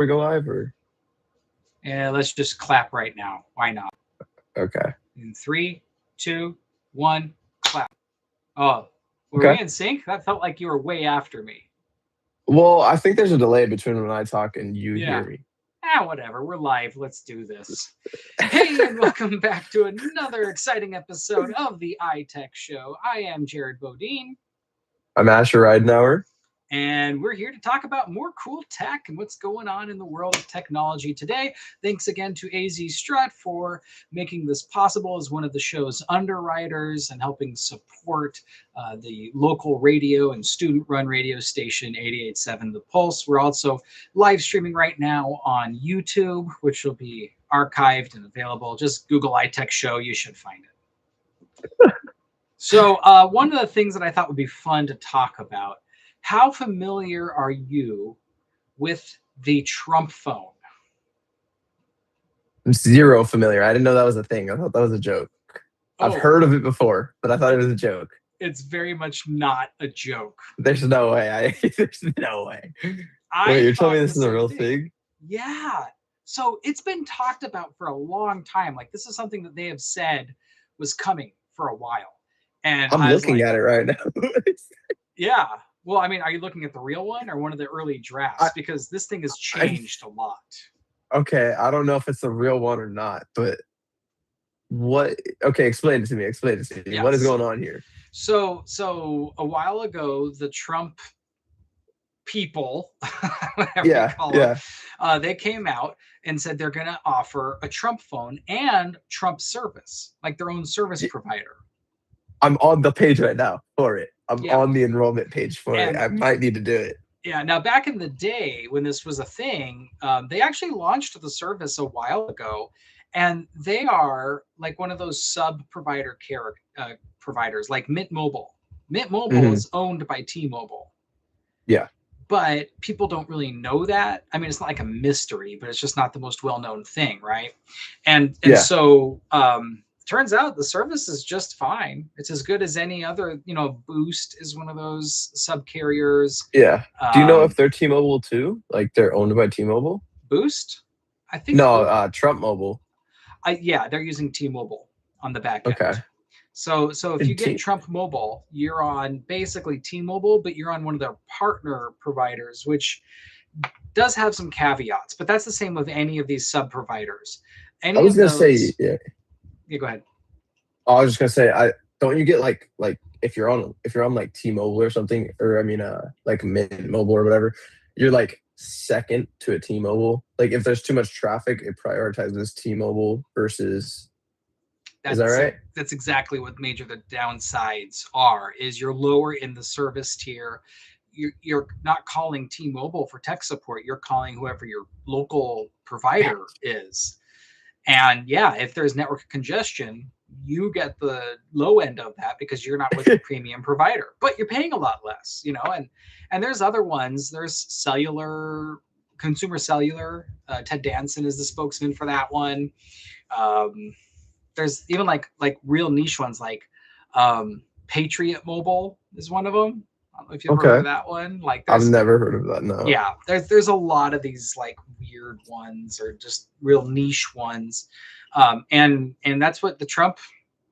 we go live, or? And let's just clap right now. Why not? Okay. In 3, 2, 1, clap. Oh, were Okay. we in sync? That felt like you were way after me. Well, I think there's a delay between when I talk and you Yeah. hear me. Whatever. We're live. Let's do this. Hey, and welcome back to another exciting episode of the iTech Show. I am Jared Bodine. I'm Asher Ridenauer. And we're here to talk about more cool tech and what's going on in the world of technology today. Thanks again to AZ Strut for making this possible as one of the show's underwriters and helping support the local radio and student-run radio station 88.7 The Pulse. We're also live streaming right now on YouTube, which will be archived and available. Just Google iTech Show. You should find it. So one of the things that I thought would be fun to talk about, how familiar are you with the Trump phone? I'm zero familiar. I didn't know that was a thing. I thought that was a joke. I've heard of it before, but I thought it was a joke. It's very much not a joke. There's no way. There's no way. Wait, you're telling me this is a real thing? Yeah. So it's been talked about for a long time. Like, this is something that they have said was coming for a while. And I'm looking at it right now. Yeah. Well, I mean, are you looking at the real one or one of the early drafts? Because this thing has changed a lot. Okay, I don't know if it's the real one or not, but what? Okay, explain it to me. Yes. What is going on here? So a while ago, the Trump people, whatever you call them, they came out and said they're going to offer a Trump phone and Trump service, like their own service provider. I'm on the page right now for it. I'm on the enrollment page for it. I might need to do it. Yeah. Now, back in the day when this was a thing, they actually launched the service a while ago, and they are like one of those sub-provider providers, like Mint Mobile. Mint Mobile is owned by T-Mobile. Yeah. But people don't really know that. I mean, it's not like a mystery, but it's just not the most well-known thing, right? And so turns out the service is just fine. It's as good as any other. Boost is one of those sub carriers. Yeah. Do you know if they're T-Mobile too? Like they're owned by T-Mobile? Boost? I think no. Trump Mobile. Yeah, they're using T-Mobile on the back end. Okay. So if you get Trump Mobile, you're on basically T-Mobile, but you're on one of their partner providers, which does have some caveats. But that's the same with any of these sub providers. I was gonna say, yeah. Yeah, go ahead. I was just gonna say, don't you get like if you're on like T-Mobile or something, or I mean like Mint Mobile or whatever, you're like second to a T-Mobile. Like if there's too much traffic, it prioritizes T-Mobile versus. Is that right? That's exactly what major the downsides are. Is you're lower in the service tier. You're not calling T-Mobile for tech support. You're calling whoever your local provider is. And yeah, if there's network congestion, you get the low end of that because you're not with a premium provider, but you're paying a lot less, and there's other ones. There's consumer cellular. Ted Danson is the spokesman for that one. There's even like real niche ones like Patriot Mobile is one of them. I don't know if you've heard of that one. Like I've never heard of that. No. Yeah, there's a lot of these like weird ones or just real niche ones, and that's what the Trump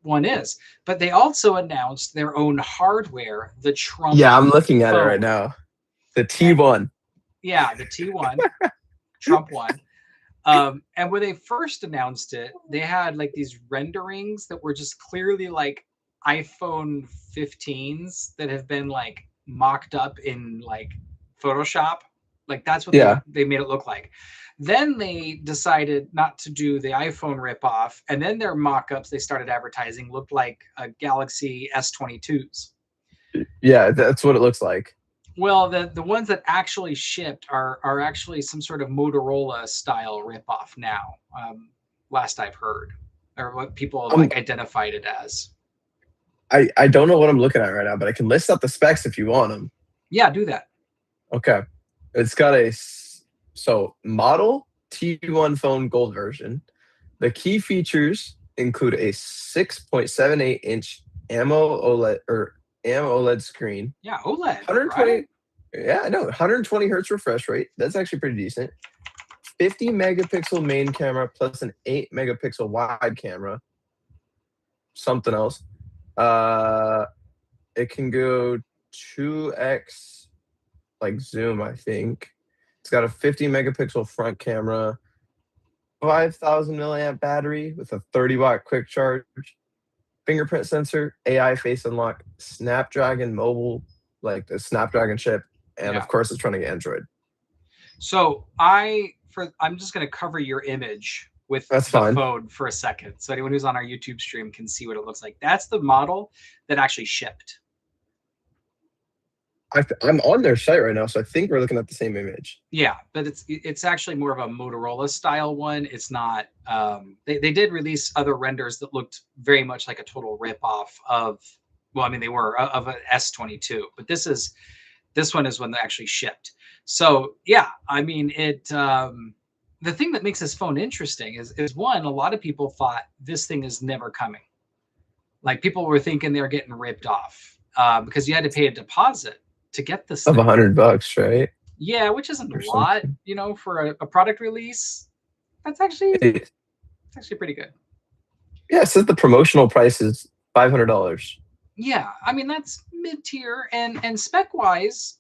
one is. But they also announced their own hardware, the Trump. Yeah, I'm looking at it right now. The T1. Yeah, the T1, Trump one. And when they first announced it, they had like these renderings that were just clearly like iPhone 15s that have been like mocked up in like Photoshop. Like that's what they made it look like. Then they decided not to do the iPhone ripoff, and then their mock-ups they started advertising looked like a Galaxy S22s. Yeah, that's what it looks like. Well, the ones that actually shipped are actually some sort of Motorola style ripoff now. Last I've heard, or what people like identified it as. I don't know what I'm looking at right now, but I can list out the specs if you want them. Yeah, do that. Okay. It's got a model T1 phone gold version. The key features include a 6.78 inch AMOLED screen. Yeah, OLED. 120. Right? Yeah, I know. 120 hertz refresh rate. That's actually pretty decent. 50 megapixel main camera plus an 8 megapixel wide camera. Something else. It can go 2x like zoom, I think. It's got a 50 megapixel front camera, 5,000 milliamp battery with a 30-watt quick charge, fingerprint sensor, AI face unlock, Snapdragon mobile, like the Snapdragon chip, and of course it's running Android. So I'm just going to cover your image with the phone for a second, so anyone who's on our YouTube stream can see what it looks like. That's the model that actually shipped. I'm on their site right now, so I think we're looking at the same image. Yeah, but it's actually more of a Motorola style one. It's not. They did release other renders that looked very much like a total ripoff of. Well, I mean, they were of an S22, but this one is one that actually shipped. So yeah, I mean it. The thing that makes this phone interesting is one, a lot of people thought this thing is never coming. Like people were thinking they were getting ripped off because you had to pay a deposit to get this of $100, right? Yeah, which isn't a lot, you know, for a product release. That's actually it's actually pretty good. Yeah, it says the promotional price is $500. Yeah, I mean that's mid-tier and spec-wise,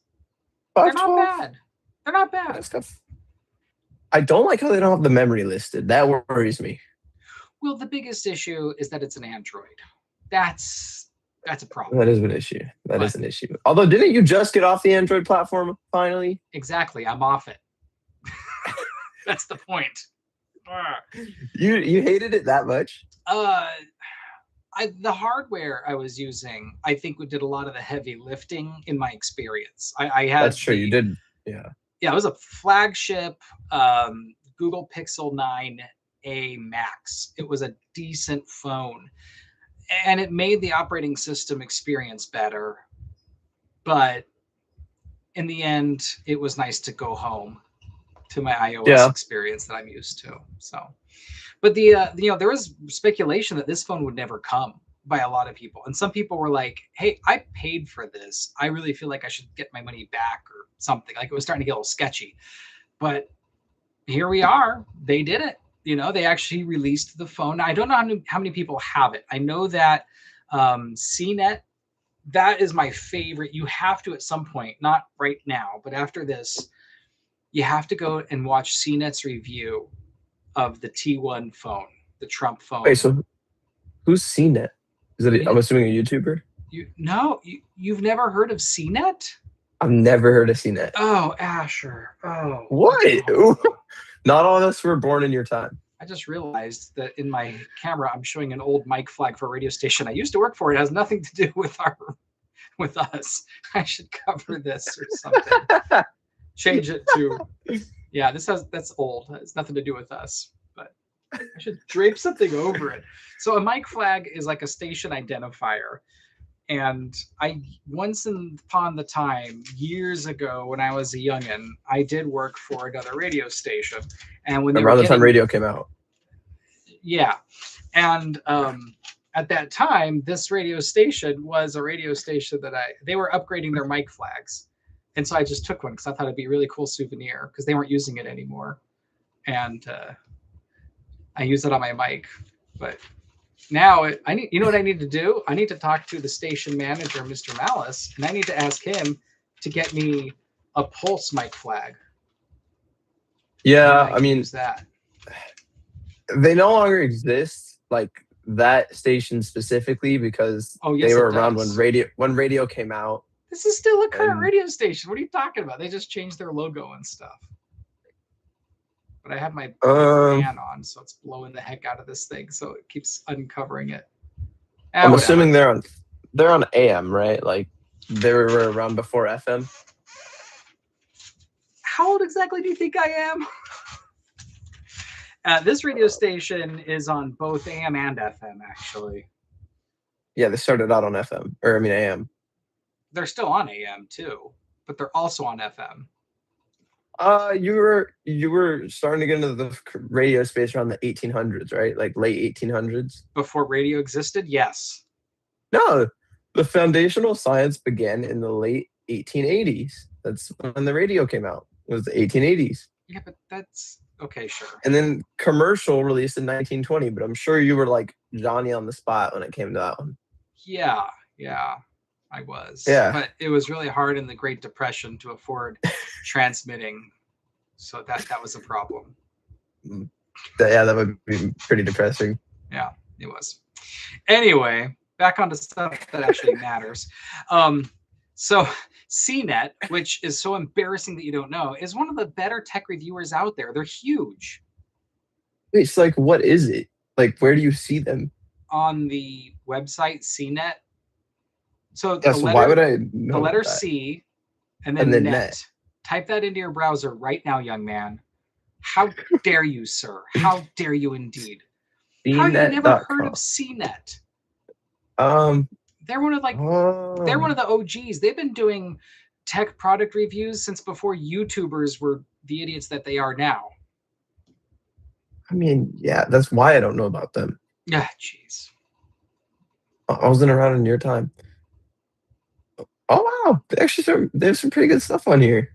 they're not bad. They're not bad. I don't like how they don't have the memory listed. That worries me. Well, the biggest issue is that it's an Android. That's a problem. That is an issue. That is an issue. Although, didn't you just get off the Android platform finally? Exactly. I'm off it. That's the point. You hated it that much? The hardware I was using, I think, did a lot of the heavy lifting in my experience. I had That's true. You did. Yeah. Yeah, it was a flagship Google Pixel 9a Max. It was a decent phone. And it made the operating system experience better. But in the end, it was nice to go home to my iOS experience that I'm used to. So, but there was speculation that this phone would never come by a lot of people. And some people were like, hey, I paid for this. I really feel like I should get my money back or something. Like it was starting to get a little sketchy. But here we are. They did it. You know, they actually released the phone. Now, I don't know how many people have it. I know that CNET, that is my favorite. You have to at some point, not right now, but after this, you have to go and watch CNET's review of the T1 phone, the Trump phone. Wait, so who's CNET? Is it? I'm assuming a YouTuber. You've never heard of CNET? I've never heard of CNET. Oh, Asher. Oh, what? Not all of us were born in your time. I just realized that in my camera, I'm showing an old mic flag for a radio station I used to work for. It has nothing to do with us. I should cover this or something. Change it to, yeah, that's old. It's nothing to do with us, but I should drape something over it. So a mic flag is like a station identifier. And I once upon the time, years ago, when I was a youngin', I did work for another radio station. And when around the time radio came out. Yeah. And at that time, this radio station was a radio station that they were upgrading their mic flags. And so I just took one because I thought it'd be a really cool souvenir because they weren't using it anymore. And I used it on my mic. But now you know what I need to do? I need to talk to the station manager, Mr. Malice, and I need to ask him to get me a Pulse mic flag. Yeah, I mean, that they no longer exist, like that station specifically, because they were around when radio came out. This is still a current radio station. What are you talking about? They just changed their logo and stuff. But I have my fan on, so it's blowing the heck out of this thing, so it keeps uncovering it. I'm assuming they're on AM, right? Like they were around before FM. How old exactly do you think I am? This radio station is on both AM and FM, actually. Yeah, they started out on FM, or I mean AM. They're still on AM too, but they're also on FM. You were starting to get into the radio space around the 1800s, right? Like late 1800s. Before radio existed, yes. No, the foundational science began in the late 1880s. That's when the radio came out. It was the 1880s. Yeah, but that's Okay, sure. And then commercial released in 1920, but I'm sure you were like Johnny on the spot when it came to that one. Yeah, yeah, I was. Yeah. But it was really hard in the Great Depression to afford transmitting. So that was a problem. Yeah, that would be pretty depressing. Yeah, it was. Anyway, back onto stuff that actually matters. So CNET, which is so embarrassing that you don't know, is one of the better tech reviewers out there. They're huge. It's like, what is it? Like, where do you see them? On the website CNET. So Yeah, so why would I know the letter that? C and And then then net. Type that into your browser right now, young man. How dare you, sir? How dare you indeed? How you never heard of CNET? They're one of they're one of the OGs. They've been doing tech product reviews since before YouTubers were the idiots that they are now. I mean, yeah, that's why I don't know about them. Yeah, jeez. I wasn't around in your time. Oh wow, there's some pretty good stuff on here.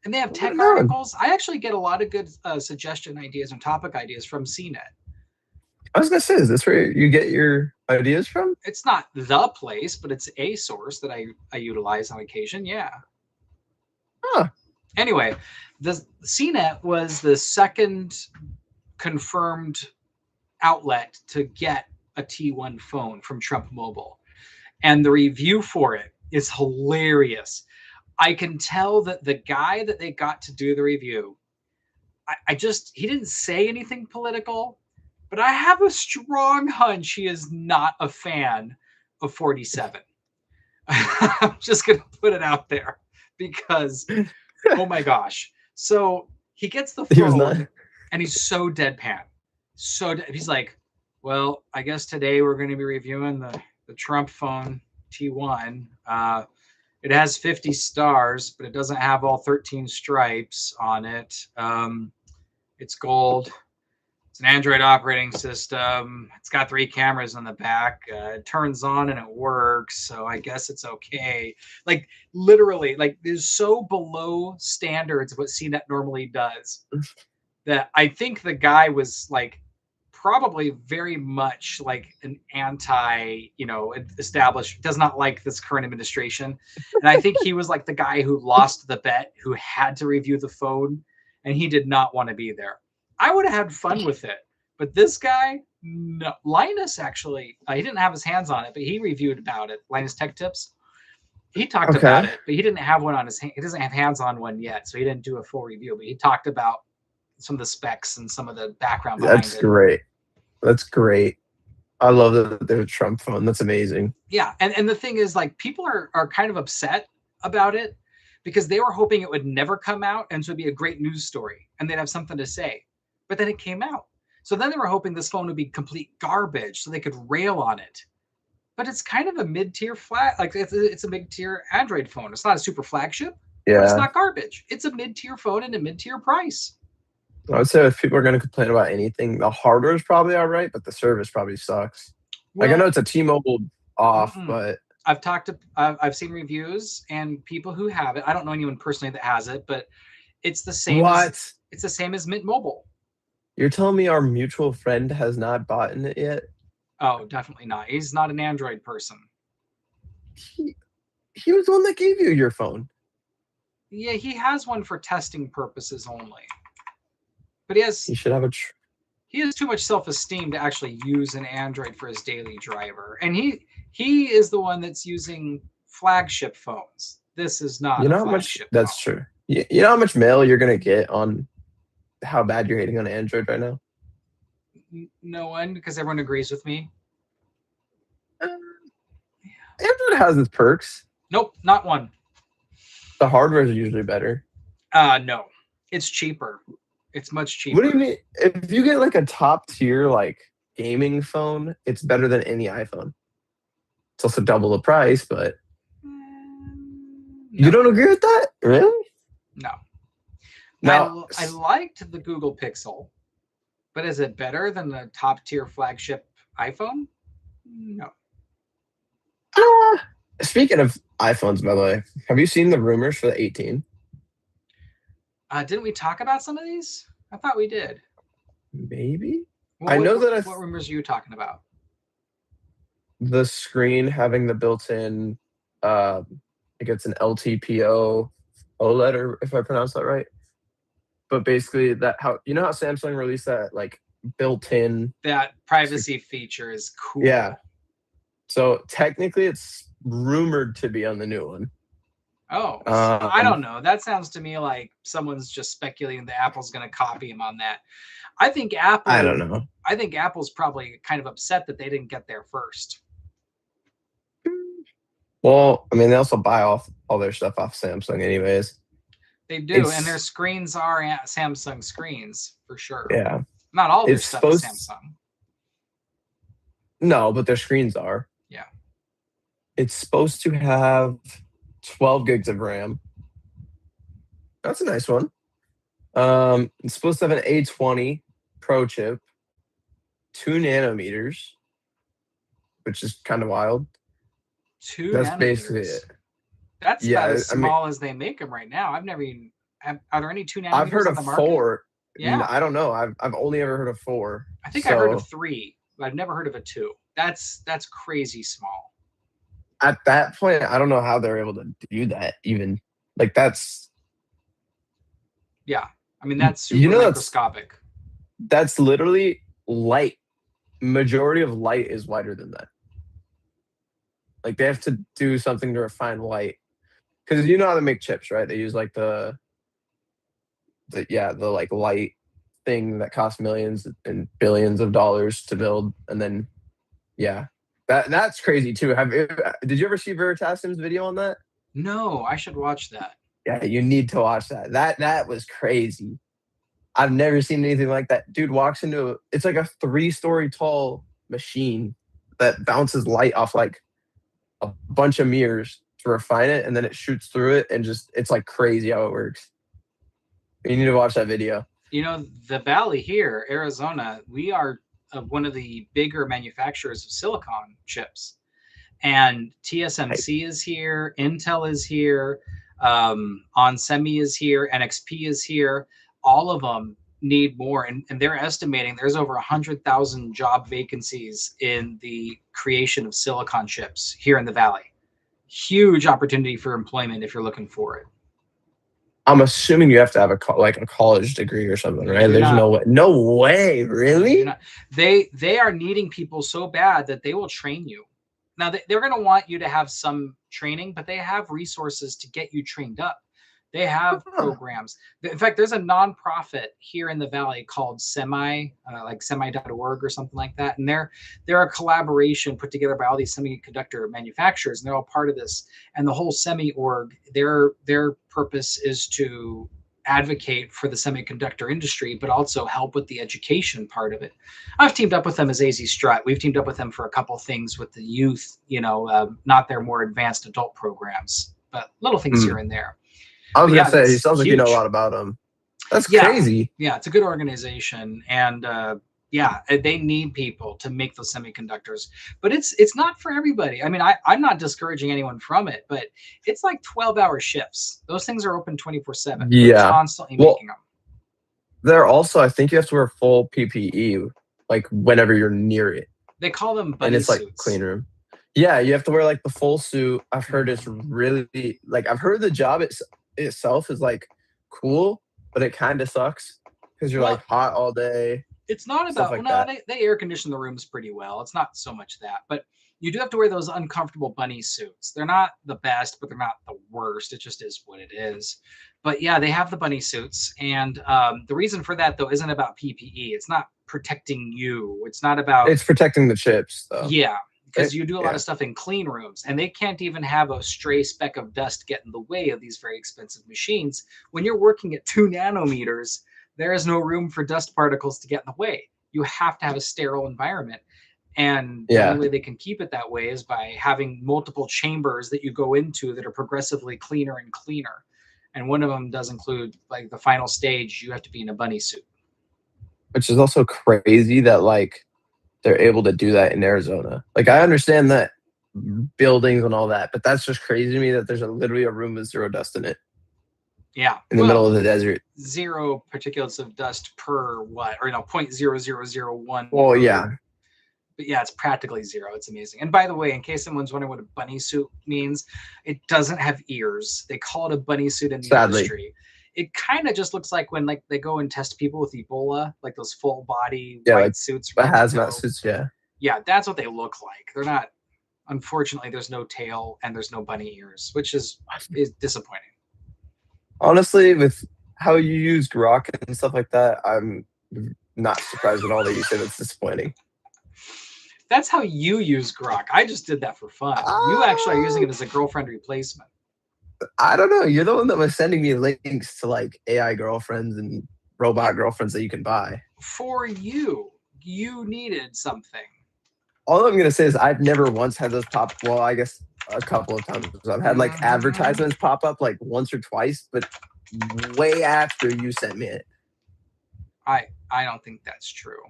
And they have tech articles. I actually get a lot of good suggestion ideas and topic ideas from CNET. I was gonna say, is this where you get your ideas from? It's not the place, but it's a source that I utilize on occasion. Yeah. Huh. Anyway, the CNET was the second confirmed outlet to get a T1 phone from Trump Mobile. And the review for it is hilarious. I can tell that the guy that they got to do the review, he didn't say anything political, but I have a strong hunch he is not a fan of 47. I'm just going to put it out there because, oh my gosh. So he gets the phone and he's so deadpan. He's like, well, I guess today we're going to be reviewing the Trump phone T1. It has 50 stars, but it doesn't have all 13 stripes on it. It's gold. It's an Android operating system. It's got 3 cameras on the back. It turns on and it works, so I guess it's okay. Like literally, like is so below standards of what CNET normally does that I think the guy was like probably very much like an established, does not like this current administration. And I think he was like the guy who lost the bet, who had to review the phone, and he did not want to be there. I would have had fun with it. But this guy, no. Linus actually, he didn't have his hands on it, but he reviewed about it. Linus Tech Tips. He talked about it, but he didn't have one on his hand. He doesn't have hands on one yet, so he didn't do a full review. But he talked about some of the specs and some of the background behind it. That's great. That's great. I love that there's a Trump phone. That's amazing. Yeah, and the thing is, like, people are kind of upset about it because they were hoping it would never come out and so it'd be a great news story and they'd have something to say. But then it came out. So then they were hoping this phone would be complete garbage so they could rail on it. But it's kind of a mid-tier it's a mid-tier Android phone. It's not a super flagship, but it's not garbage. It's a mid-tier phone and a mid-tier price. I would say if people are going to complain about anything, the hardware is probably all right, but the service probably sucks. Well, like I know it's a T-Mobile off, but I've seen reviews and people who have it. I don't know anyone personally that has it, but it's the same. It's the same as Mint Mobile. You're telling me our mutual friend has not bought it yet? Oh, definitely not. He's not an Android person. He was the one that gave you your phone. Yeah, he has one for testing purposes only. But he should have he has too much self-esteem to actually use an Android for his daily driver. And he is the one that's using flagship phones. This is not a flagship phone. That's true. You know how much mail you're going to get on how bad you're hating on Android right now? No one, because everyone agrees with me. Android has its perks. Nope, not one. The hardware is usually better. No, it's cheaper. It's much cheaper. What do you mean? If you get like a top tier like gaming phone, it's better than any iPhone. It's also double the price, but you don't agree with that? Really? No. Now, I liked the Google Pixel, but is it better than the top tier flagship iPhone? No. Speaking of iPhones, by the way, have you seen the rumors for the 18? Didn't we talk about some of these? I thought we did. Maybe. What, I know that what rumors are you talking about? the screen having the built-in, I think it's an LTPO OLED, or if I pronounce that right. But basically, that how Samsung released that like built-in. That privacy feature is cool. Yeah. So technically, it's rumored to be on the new one. Oh, I don't know. That sounds to me like someone's just speculating that Apple's going to copy him on that. I think Apple. I don't know. I think Apple's probably kind of upset that they didn't get there first. Well, I mean, they also buy all their stuff off Samsung, anyways. They do, and their screens are Samsung screens for sure. Yeah, not all their stuff is Samsung. No, but their screens are. Yeah, it's supposed to have 12 gigs of RAM. That's a nice one. It's supposed to have an A20 Pro chip, 2 nanometers, which is kind of wild. That's nanometers. Basically it. That's about as small as they make them right now. I've never even. Are there any 2 nanometers? I've heard of 4. Yeah, I don't know. I've only ever heard of 4. I think I heard of 3, but I've never heard of a 2. That's crazy small. At that point, I don't know how they're able to do that. Even like that's. Yeah, I mean that's super microscopic. That's literally light. Majority of light is wider than that. Like they have to do something to refine light, because you know how they make chips, right? They use like the like light thing that costs millions and billions of dollars to build, and then that's crazy too. Did you ever see Veritassim's video on that? No, I should watch that. Yeah, you need to watch that. That was crazy. I've never seen anything like that. Dude walks into it's like a 3-story tall machine that bounces light off like a bunch of mirrors to refine it, and then it shoots through it, and just it's like crazy how it works. You need to watch that video. You know, the Valley here, Arizona, we are one of the bigger manufacturers of silicon chips, and TSMC is here, Intel is here, onsemi is here, NXP is here. All of them need more, and they're estimating there's over 100,000 job vacancies in the creation of silicon chips here in the Valley. Huge opportunity for employment if you're looking for it. I'm assuming you have to have a college degree or something, right? There's no way. No way, really? They are needing people so bad that they will train you. Now they're going to want you to have some training, but they have resources to get you trained up. They have programs. In fact, there's a nonprofit here in the Valley called Semi, like semi.org or something like that. And they're a collaboration put together by all these semiconductor manufacturers, and they're all part of this. And the whole Semi.org, their purpose is to advocate for the semiconductor industry, but also help with the education part of it. I've teamed up with them as AZ Strut. We've teamed up with them for a couple things with the youth, not their more advanced adult programs, but little things here and there. I was gonna say, it sounds like you know a lot about them. That's crazy. Yeah, it's a good organization, and they need people to make those semiconductors. But it's not for everybody. I mean, I'm not discouraging anyone from it, but it's like 12-hour shifts. Those things are open 24/7. Yeah, constantly making them. They're also, I think you have to wear full PPE, like whenever you're near it. They call them bunny and it's suits. Like clean room. Yeah, you have to wear like the full suit. I've heard it's really I've heard the job itself is like cool, but it kind of sucks because you're like hot all day. It's not about they air condition the rooms pretty well. It's not so much that, but you do have to wear those uncomfortable bunny suits. They're not the best, but they're not the worst. It just is what it is. But yeah, they have the bunny suits, and the reason for that though isn't about PPE. It's not protecting you. It's not about. It's protecting the chips though. Yeah. Because you do a lot of stuff in clean rooms, and they can't even have a stray speck of dust get in the way of these very expensive machines. When you're working at 2 nanometers, there is no room for dust particles to get in the way. You have to have a sterile environment. And the only way they can keep it that way is by having multiple chambers that you go into that are progressively cleaner and cleaner. And one of them does include, like, the final stage, you have to be in a bunny suit. Which is also crazy that, like, they're able to do that in Arizona. Like, I understand that buildings and all that, but that's just crazy to me that there's literally a room with 0 dust in it. Yeah. in the Well, middle of the desert. 0 particulates of dust per what, or 0.0001 Well, per. yeah, But yeah, it's practically 0. It's amazing. And by the way, in case someone's wondering what a bunny suit means, it doesn't have ears. They call it a bunny suit in the sadly. industry. It kind of just looks like when like they go and test people with Ebola, like those full body Yeah, white like suits the ready to hazmat go. suits. Yeah. Yeah, that's what they look like. They're not. Unfortunately, there's no tail and there's no bunny ears, which is disappointing. Honestly, with how you use Grok and stuff like that, I'm not surprised at all that you say that's disappointing. That's how you use Grok. I just did that for fun. You actually are using it as a girlfriend replacement. I don't know. You're the one that was sending me links to like AI girlfriends and robot girlfriends that you can buy. For you, you needed something. All I'm gonna say is I've never once had those pop. Well, I guess a couple of times I've had like advertisements pop up like once or twice, but way after you sent me it. I don't think that's true.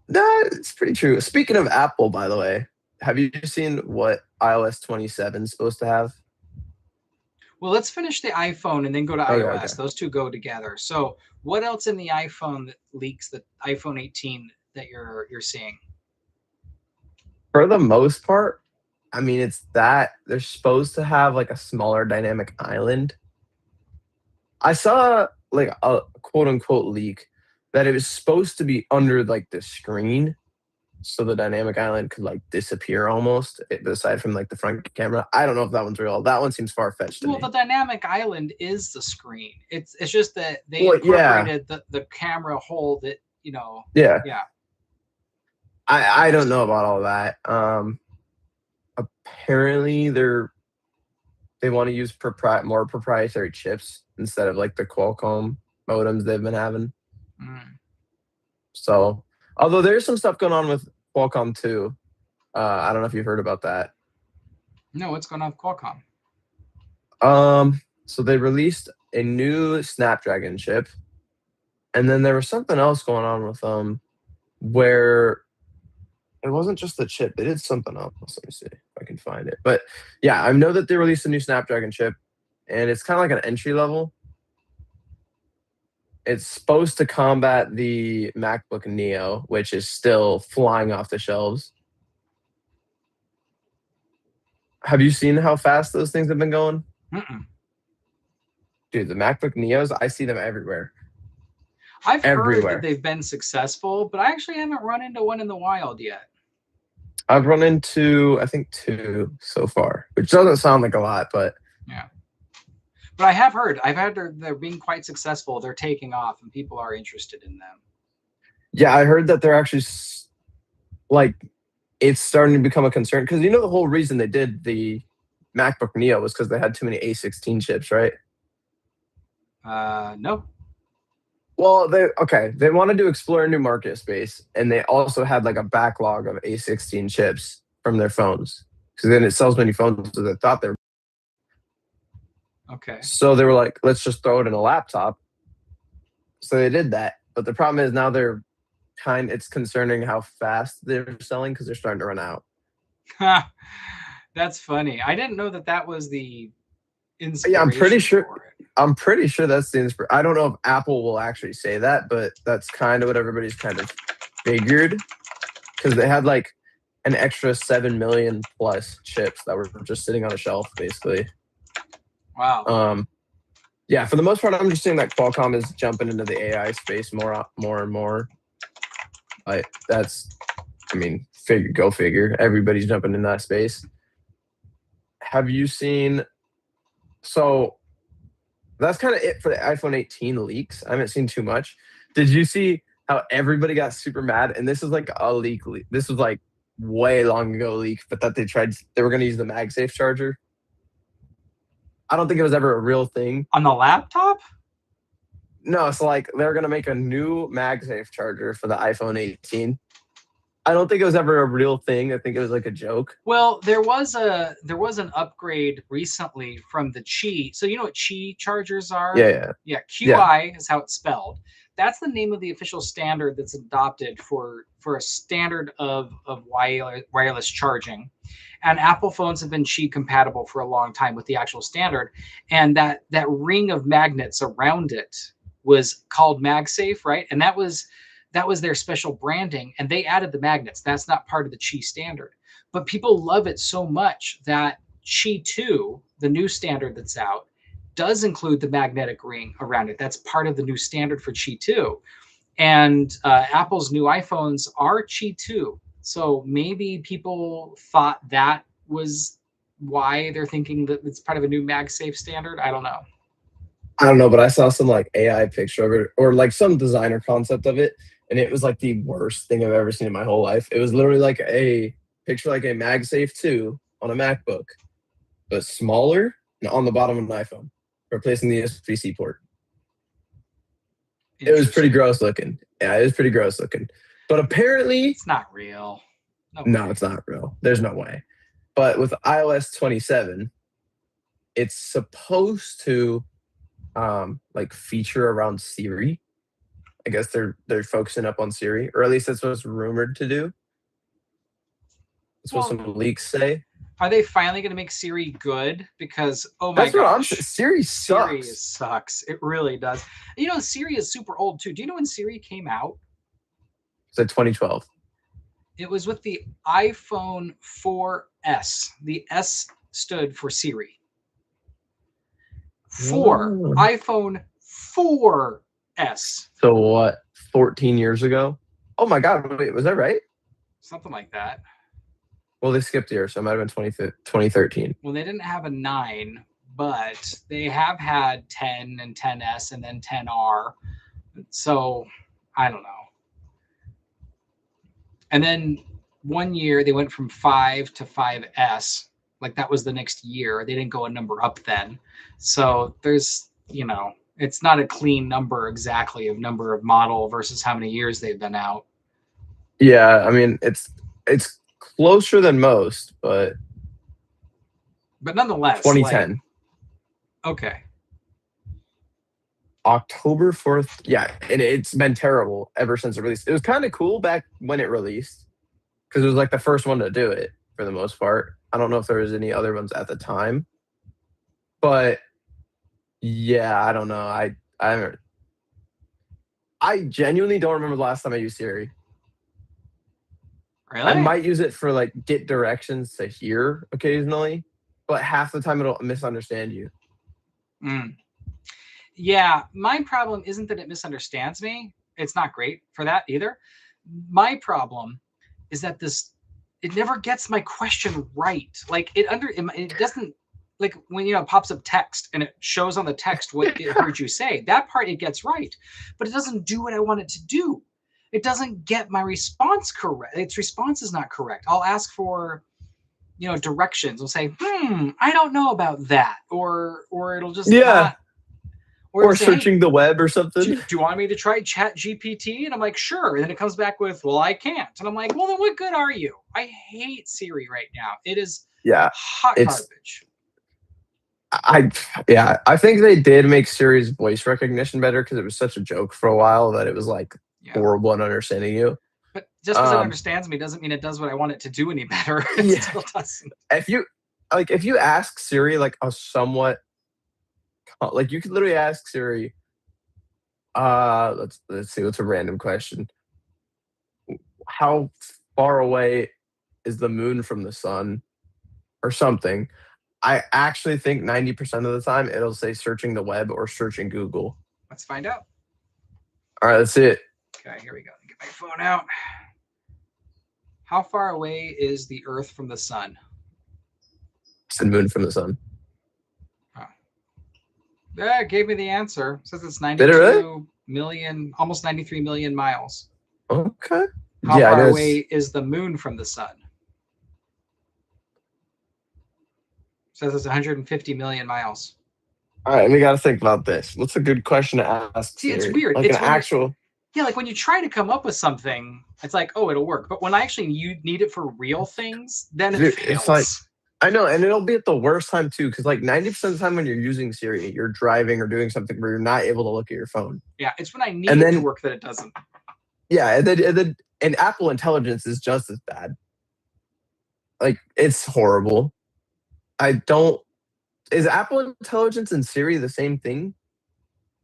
No, it's pretty true. Speaking of Apple, by the way, have you seen what iOS 27 is supposed to have? Well, let's finish the iPhone and then go to Okay, iOS. okay. Those two go together. So, what else in the iPhone that leaks the iPhone 18 that you're seeing? For the most part, I mean, it's that they're supposed to have like a smaller dynamic island. I saw like a quote unquote leak that it was supposed to be under like the screen, so the dynamic island could like disappear almost, aside from like the front camera. I don't know if that one's real. That one seems far fetched to Well, me. the dynamic island is the screen. It's just that they Well, yeah, incorporated the camera hole that, yeah. yeah. I don't know about all that. Apparently they want to use more proprietary chips instead of like the Qualcomm modems they've been having. Mm. So, although there's some stuff going on with Qualcomm too. I don't know if you've heard about that. No, what's going on with Qualcomm? So they released a new Snapdragon chip, and then there was something else going on with them where it wasn't just the chip. They did something else. Let me see if I can find it. But yeah, I know that they released a new Snapdragon chip, and it's kind of like an entry level. It's supposed to combat the MacBook Neo, which is still flying off the shelves. Have you seen how fast those things have been going? Mm-mm. Dude, the MacBook Neos, I see them everywhere. I've heard that Everywhere. they've been successful, but I actually haven't run into one in the wild yet. I've run into, I think, 2 so far, which doesn't sound like a lot, but yeah. But I have heard, they're being quite successful. They're taking off, and people are interested in them. yeah, I heard that they're actually like it's starting to become a concern because the whole reason they did the MacBook Neo was because they had too many A16 chips, right? No. Well, they wanted to explore a new market space, and they also had like a backlog of A16 chips from their phones because then it sells many phones, so they thought they're okay. So they were like, let's just throw it in a laptop. So they did that, but the problem is now it's concerning how fast they're selling because they're starting to run out. That's funny. I didn't know that was the inspiration. Yeah, I'm pretty sure. For it. I'm pretty sure that's the inspiration. I don't know if Apple will actually say that, but that's kind of what everybody's kind of figured because they had like an extra 7 million plus chips that were just sitting on a shelf, basically. Wow. Yeah, for the most part, I'm just seeing that Qualcomm is jumping into the AI space more and more. Like go figure. Everybody's jumping in that space. Have you seen? So that's kind of it for the iPhone 18 leaks. I haven't seen too much. Did you see how everybody got super mad? And this is like a leak. This was like way long ago leak, but that they were going to use the MagSafe charger. I don't think it was ever a real thing. On the laptop? No, it's like they're going to make a new MagSafe charger for the iPhone 18. I don't think it was ever a real thing. I think it was like a joke. Well, there was an upgrade recently from the Qi. So you know what Qi chargers are? Yeah. Yeah, QI is how it's spelled. That's the name of the official standard that's adopted for a standard of wireless charging. And Apple phones have been Qi compatible for a long time with the actual standard. And that ring of magnets around it was called MagSafe, right? And that was their special branding, and they added the magnets. That's not part of the Qi standard. But people love it so much that Qi 2, the new standard that's out, does include the magnetic ring around it. That's part of the new standard for Qi 2. And Apple's new iPhones are Qi 2. So maybe people thought that was why they're thinking that it's part of a new MagSafe standard. I don't know. I don't know, but I saw some like AI picture of it or like some designer concept of it, and it was like the worst thing I've ever seen in my whole life. It was literally like a picture like a MagSafe 2 on a MacBook, but smaller and on the bottom of an iPhone, replacing the USB-C port. It was pretty gross looking. Yeah, it was pretty gross looking. But apparently it's not real. No, it's not real. There's no way. But with iOS 27, it's supposed to like feature around Siri. I guess they're focusing up on Siri, or at least that's what's rumored to do. That's what some leaks say. Are they finally going to make Siri good? Because that's what I'm saying. Siri sucks. Siri sucks. It really does. You know, Siri is super old too. Do you know when Siri came out? It's like 2012. It was with the iPhone 4S. The S stood for Siri. iPhone 4S. So what? 14 years ago? Oh my God! Wait, was that right? Something like that. Well, they skipped a year, so it might have been 2013. Well, they didn't have a 9, but they have had 10 and 10S and then 10R. So I don't know. And then one year they went from 5 to 5S. Like that was the next year. They didn't go a number up then. So there's, it's not a clean number exactly of number of model versus how many years they've been out. Yeah, I mean it's closer than most, but nonetheless 2010. Okay. October 4th. Yeah, and it's been terrible ever since it released. It was kind of cool back when it released because it was like the first one to do it for the most part. I don't know if there was any other ones at the time, but yeah, I don't know. I genuinely don't remember the last time I used Siri. Really? I might use it for like get directions to hear occasionally, but half the time it'll misunderstand you. Yeah, my problem isn't that it misunderstands me. It's not great for that either. My problem is that it never gets my question right. Like it doesn't, like when it pops up text and it shows on the text what it heard you say. That part it gets right, but it doesn't do what I want it to do. It doesn't get my response correct. Its response is not correct. I'll ask for, directions. I'll say, I don't know about that, or it'll just not. Or searching the web or something. Do you want me to try Chat GPT? And I'm like, sure. And then it comes back with, well, I can't. And I'm like, well, then what good are you? I hate Siri right now. It is hot garbage. I think they did make Siri's voice recognition better because it was such a joke for a while that it was like horrible in understanding you. But just because it understands me doesn't mean it does what I want it to do any better. It still doesn't. If you ask Siri like a somewhat, like you could literally ask Siri, let's see, what's a random question? How far away is the moon from the sun or something? I actually think 90% of the time it'll say searching the web or searching Google. Let's find out. All right, let's see it. Okay, here we go. Get my phone out. How far away is the Earth from the sun? It's the moon from the sun. Yeah, it gave me the answer. It says it's 92 million, almost 93 million miles. Okay. How far away is the moon from the sun? It says it's 150 million miles. All right, we got to think about this. What's a good question to ask? See, it's weird. Like it's an actual. Yeah, like when you try to come up with something, it's like, oh, it'll work. But when I actually need it for real things, then it fails. I know, and it'll be at the worst time too, because like 90% of the time when you're using Siri, you're driving or doing something where you're not able to look at your phone. Yeah, it's when I need And it to then work that it doesn't. yeah, and Apple Intelligence is just as bad. Like it's horrible. I don't. Is Apple Intelligence and Siri the same thing?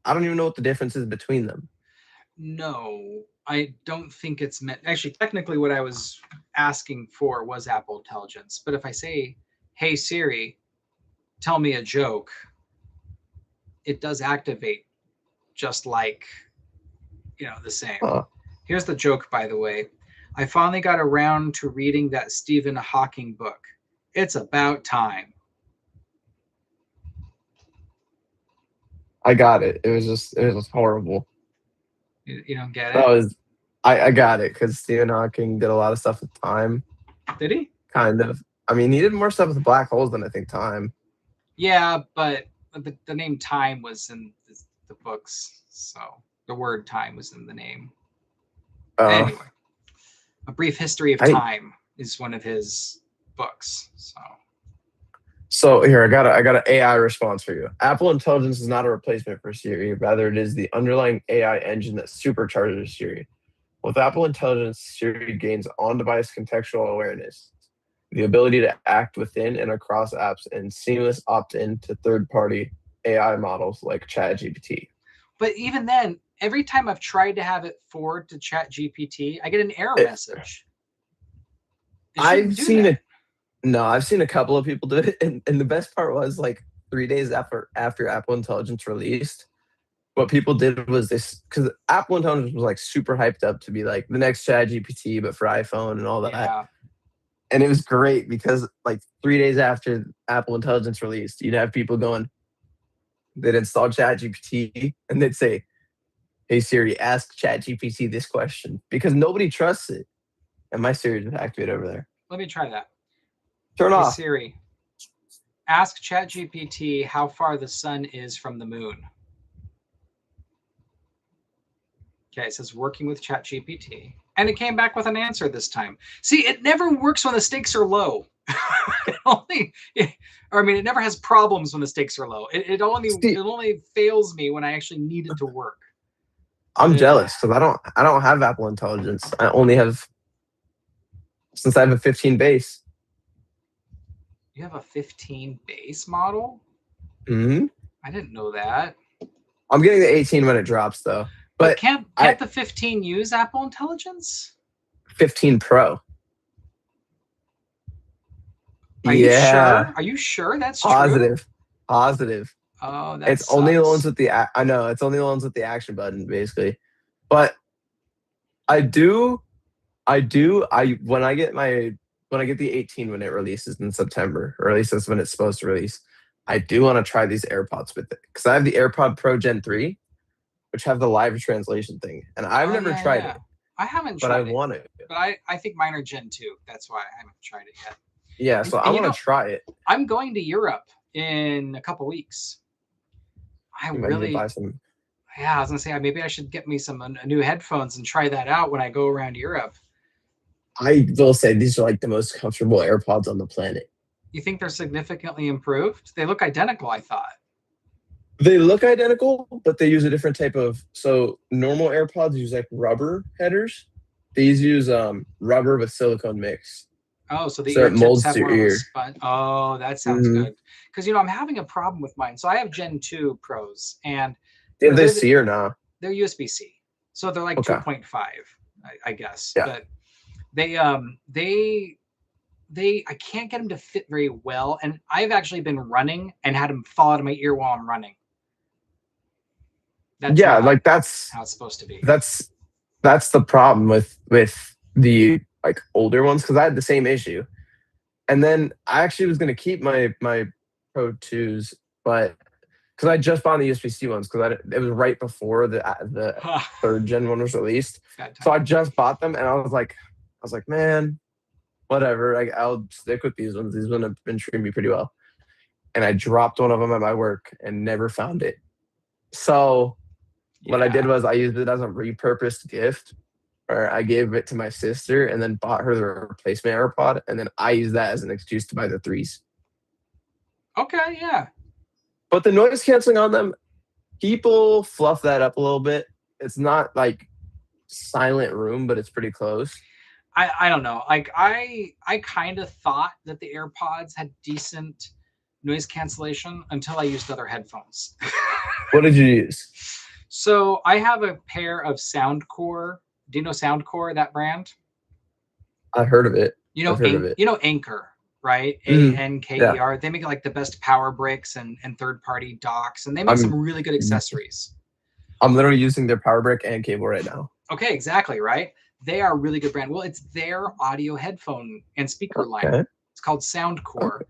I don't even know what the difference is between them. No, I don't think it's meant. Actually, technically, what I was asking for was Apple Intelligence. But if I say, "Hey Siri, tell me a joke," it does activate just like the same. Huh. Here's the joke, by the way. I finally got around to reading that Stephen Hawking book. It's about time. I got it. It was horrible. You don't get That it? was I got it because Stephen Hawking did a lot of stuff with time. Did he? Kind of. I mean, he did more stuff with black holes than I think time. Yeah, but the name time was in the books, so the word time was in the name. Anyway, A Brief History of Time is one of his books. So here, I got an AI response for you. Apple Intelligence is not a replacement for Siri. Rather, it is the underlying AI engine that supercharges Siri. With Apple Intelligence, Siri gains on-device contextual awareness, the ability to act within and across apps, and seamless opt-in to third-party AI models like ChatGPT. But even then, every time I've tried to have it forward to ChatGPT, I get an error message. I've seen it. No, I've seen a couple of people do it, and the best part was like 3 days after Apple Intelligence released, what people did was this, because Apple Intelligence was like super hyped up to be like the next ChatGPT, but for iPhone and all that. Yeah. And it was great because like 3 days after Apple Intelligence released, you'd have people going, they'd install ChatGPT and they'd say, "Hey Siri, ask ChatGPT this question," because nobody trusts it. And my Siri just activated over there. Let me try that. Turn Hey off. Siri, ask ChatGPT how far the sun is from the moon. Okay, it says working with ChatGPT. And it came back with an answer this time. See, it never works when the stakes are low. It never has problems when the stakes are low. It only fails me when I actually need it to work. I'm jealous because I don't have Apple Intelligence. I only have, since I have a 15 base. You have a 15 base model? Mm-hmm. I didn't know that. I'm getting the 18 when it drops though. But can't the 15 use Apple Intelligence? 15 Pro. Are you sure? Are you sure that's positive? True? Positive. Oh, that's it's only the ones with the I know it's only the ones with the action button basically. But I when I get the 18 when it releases in September, or at least that's when it's supposed to release, I do want to try these AirPods with it because I have the AirPod Pro Gen 3, which have the live translation thing, and I've never tried it. I haven't tried it, but I want it. But I think mine are Gen 2. That's why I haven't tried it yet. Yeah, so I want to try it. I'm going to Europe in a couple weeks. I really buy some. Yeah, I was gonna say maybe I should get me some new headphones and try that out when I go around Europe. I will say these are like the most comfortable AirPods on the planet. You think they're significantly improved? They look identical, I thought. They look identical, but they use a different type of. So normal AirPods use like rubber headers. These use rubber with silicone mix. Oh, so the ear tips have more of a sponge. Oh, that sounds Mm-hmm. good. Because I'm having a problem with mine. So I have Gen 2 Pros, and are they C or no? They're USB-C, so they're like 2.5, I guess. Yeah. But they I can't get them to fit very well, and I've actually been running and had them fall out of my ear while I'm running. That's how it's supposed to be. That's the problem with the like older ones, because I had the same issue. And then I actually was going to keep my Pro 2s, but because I just bought the USB-C ones because it was right before the third gen one was released. So I just bought them, and I was like, man, whatever. I'll stick with these ones. These ones have been treating me pretty well. And I dropped one of them at my work and never found it. So what I did was I used it as a repurposed gift, or I gave it to my sister and then bought her the replacement AirPod, and then I used that as an excuse to buy the 3s. Okay, yeah. But the noise canceling on them, people fluff that up a little bit. It's not like silent room, but it's pretty close. I don't know. Like I kind of thought that the AirPods had decent noise cancellation until I used other headphones. What did you use? So I have a pair of Soundcore. Do you know Soundcore, that brand? I heard of it. You I've know, heard of it. Anchor, right? Mhm. Yeah, Anker. They make like the best power bricks and third party docks, and they make some I'm really good accessories. I'm literally using their power brick and cable right now. Okay, exactly, right? They are a really good brand. Well, it's their audio headphone and speaker line. Okay. It's called Soundcore, Okay.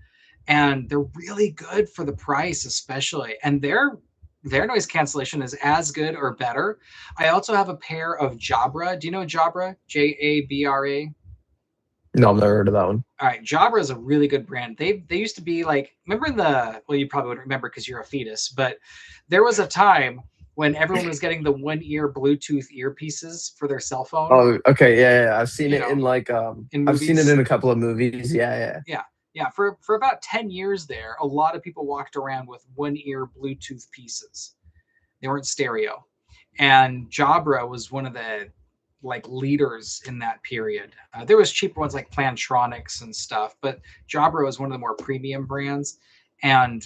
and they're really good for the price, especially. And their noise cancellation is as good or better. I also have a pair of Jabra. Do you know Jabra? Jabra. No, I've never heard of that one. All right, Jabra is a really good brand. They used to be like, remember well, you probably wouldn't remember because you're a fetus, but there was a time when everyone was getting the one ear Bluetooth earpieces for their cell phone. Oh, okay, yeah. I've seen You it know, in like in I've seen it movies. in a couple of movies. Yeah. Yeah. For about 10 years there, a lot of people walked around with one ear Bluetooth pieces. They weren't stereo. And Jabra was one of the like leaders in that period. There was cheaper ones like Plantronics and stuff, but Jabra was one of the more premium brands and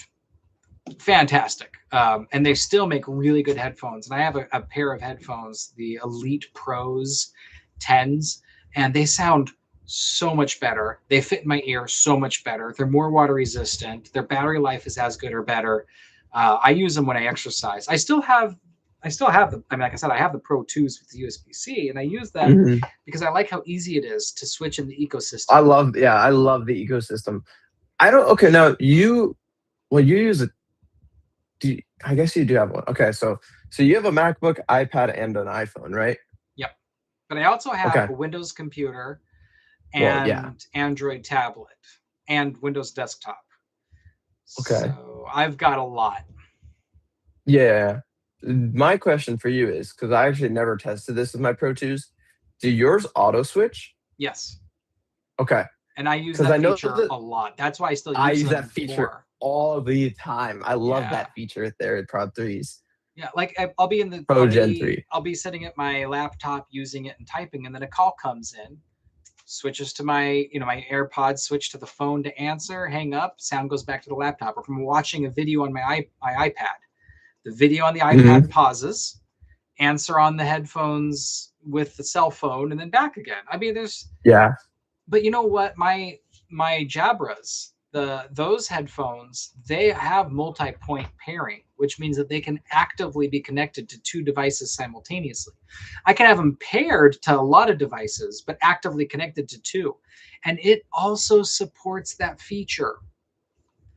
fantastic. And they still make really good headphones. And I have a pair of headphones, the Elite Pros 10s, and they sound so much better. They fit in my ear so much better. They're more water resistant. Their battery life is as good or better. I use them when I exercise. I still have them. I mean, like I said, I have the Pro 2s with the USB-C, and I use them Mhm. because I like how easy it is to switch in the ecosystem. I love the ecosystem. I don't. Okay, now you use it. I guess you do have one. Okay, so you have a MacBook, iPad, and an iPhone, right? Yep. But I also have Okay. a Windows computer Well, yeah. and Android tablet and Windows desktop. Okay. So I've got a lot. Yeah. My question for you is because I actually never tested this with my Pro 2s. Do yours auto switch? Yes. Okay. And I use Because I that know feature that a lot. That's why I still I use use that them feature more. all the time. I love Yeah. that feature there at Pro 3s. Yeah, like I'll be in the Pro Gen 3. I'll be sitting at my laptop using it and typing, and then a call comes in, switches to my my AirPods, switch to the phone to answer, hang up, sound goes back to the laptop. Or from watching a video on my iPad, the video on the iPad pauses, answer on the headphones with the cell phone, and then back again. I mean, Yeah. but you know what? My Jabras, those headphones, they have multi-point pairing, which means that they can actively be connected to two devices simultaneously. I can have them paired to a lot of devices, but actively connected to two. And it also supports that feature.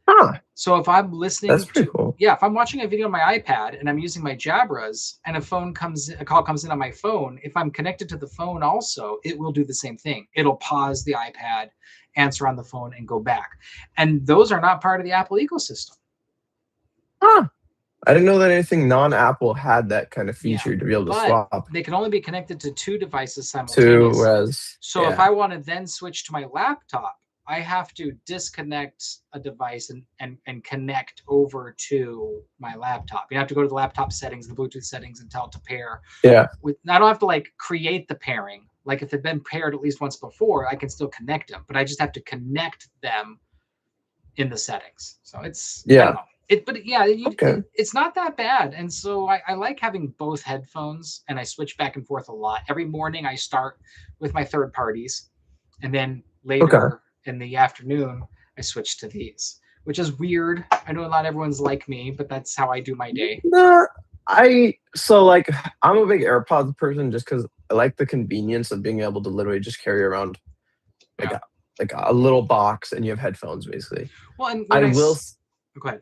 Huh. So if I'm listening That's pretty cool. yeah, if I'm watching a video on my iPad and I'm using my Jabras and a call comes in on my phone, if I'm connected to the phone also, it will do the same thing. It'll pause the iPad, answer on the phone, and go back. And those are not part of the Apple ecosystem. Huh. I didn't know that anything non-Apple had that kind of Yeah, feature to be able to but swap they can only be connected to two devices to, simultaneously. whereas So if I want to then switch to my laptop, I have to disconnect a device and connect over to my laptop. You have to go to the laptop settings, the Bluetooth settings, and tell it to pair. Yeah. I don't have to like create the pairing. Like if they've been paired at least once before, I can still connect them, but I just have to connect them in the settings. So it's I don't know. It's not that bad. And so I like having both headphones, and I switch back and forth a lot. Every morning I start with my third parties, and then later in the afternoon I switch to these, which is weird. I know not everyone's like me, but that's how I do my day. No, I'm a big AirPods person just because I like the convenience of being able to literally just carry around like a little box and you have headphones basically. Well, and I will. Go ahead.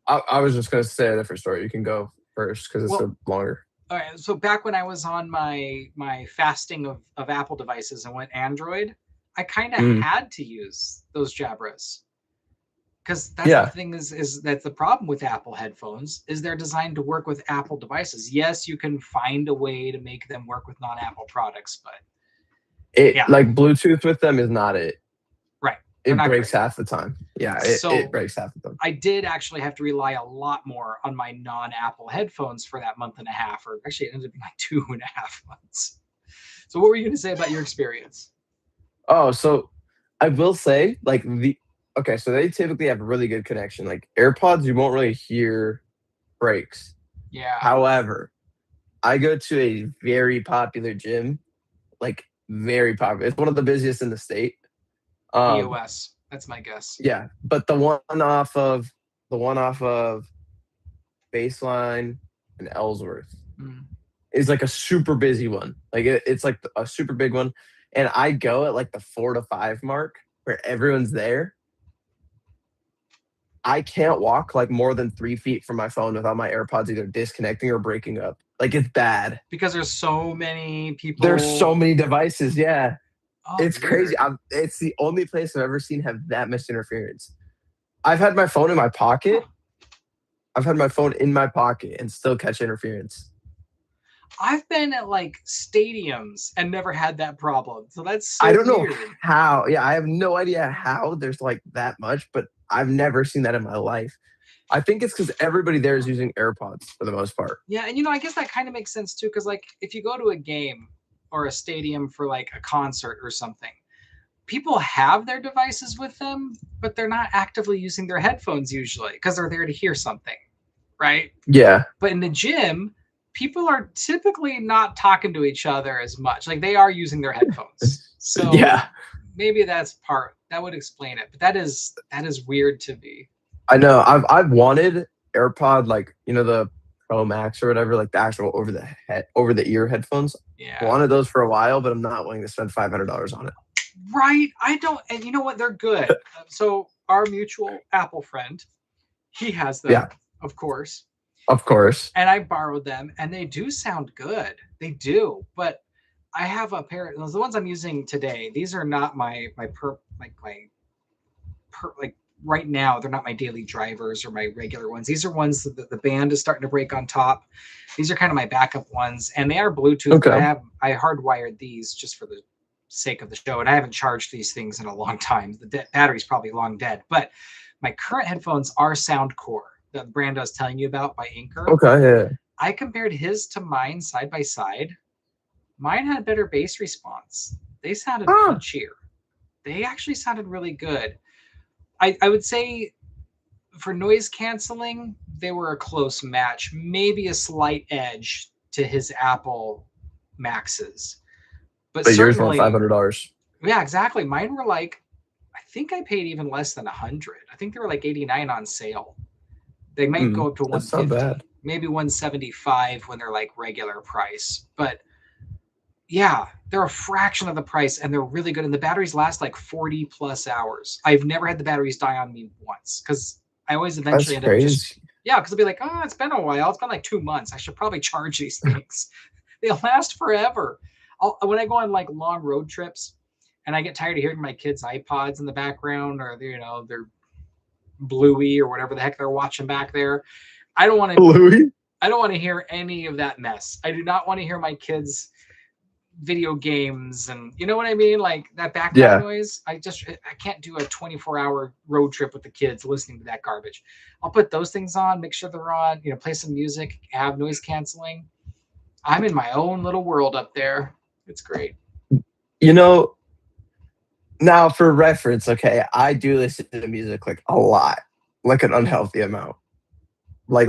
I was just going to say a different story. You can go first because it's longer. All right. So back when I was on my fasting of Apple devices and went Android, I kind of had to use those Jabras. Because that's the thing is that's the problem with Apple headphones is they're designed to work with Apple devices. Yes, you can find a way to make them work with non-Apple products, but like Bluetooth with them is not it. Right. They're It not breaks great. half the time. Yeah, it So breaks half the time. I did actually have to rely a lot more on my non-Apple headphones for that month and a half, or actually it ended up being like 2.5 months. So what were you going to say about your experience? Oh, so I will say, like okay, so they typically have a really good connection. Like AirPods, you won't really hear breaks. Yeah, However, I go to a very popular gym, like very popular. It's one of the busiest in the state. Um, EOS. That's my guess. yeah, but the one off of Baseline and Ellsworth Mm. is like a super busy one. Like it's like a super big one, and I go at like the 4 to 5 mark where everyone's there. I can't walk like more than 3 feet from my phone without my AirPods either disconnecting or breaking up. Like it's bad. Because there's so many There's so people. many devices. Yeah, Oh, it's crazy. weird. It's the only place I've ever seen have that much interference. I've had my phone in my Huh. pocket. I've had my phone in my pocket and still catch interference. I've been at like stadiums and never had that problem. So that's I so don't know weird. how. Yeah, I have no idea how there's like that much, but I've never seen that in my life. I think it's because everybody there is using AirPods for the most part. Yeah, and I guess that kind of makes sense too, because like if you go to a game or a stadium for like a concert or something, people have their devices with them, but they're not actively using their headphones usually because they're there to hear something, right? Yeah. But in the gym, people are typically not talking to each other as much. Like they are using their headphones. So Yeah. maybe that would explain it. But that is weird to me. I know. I've wanted AirPod, like the Pro Max or whatever, like the actual over the ear headphones. Yeah. Wanted those for a while, but I'm not willing to spend $500 on it. Right. I don't, and you know what? They're good. So our mutual Apple friend, he has them, Yeah, of course. of course. And I borrowed them, and they do sound good. They do. But I have a pair. The ones I'm using today. These are not like right now. They're not my daily drivers or my regular ones. These are ones that the band is starting to break on top. These are kind of my backup ones, and they are Bluetooth. But Okay. I hardwired these just for the sake of the show, and I haven't charged these things in a long time. The battery's probably long dead. But my current headphones are Soundcore, the brand I was telling you about by Anchor. Okay. Yeah. I compared his to mine side by side. Mine had better bass response. They sounded Ah, punchier. They actually sounded really good. I would say for noise canceling, they were a close match, maybe a slight edge to his Apple Maxes. But but yours weren't five certainly, hundred dollars. yeah, exactly. Mine were like, I think I paid even less than 100. I think they were like 89 on sale. They might go up to That's not 150, bad. maybe 175 when they're like regular price. But yeah, they're a fraction of the price and they're really good. And the batteries last like 40 plus hours. I've never had the batteries die on me once because I always That's eventually end up just, crazy. yeah, because I'll be like, oh, it's been a while. It's been like 2 months. I should probably charge these things. They last forever. When I go on like long road trips and I get tired of hearing my kids' iPods in the background or, they're Bluey or whatever the heck they're watching back there. I don't want to Louis? I don't want to hear any of that mess. I do not want to hear my kids video games and you know what I mean? Like that background Yeah. noise. I can't do a 24-hour road trip with the kids listening to that garbage. I'll put those things on, make sure they're on, play some music, have noise canceling. I'm in my own little world up there. It's great. You know, Now for reference, okay, I do listen to music like a lot, like an unhealthy amount. Like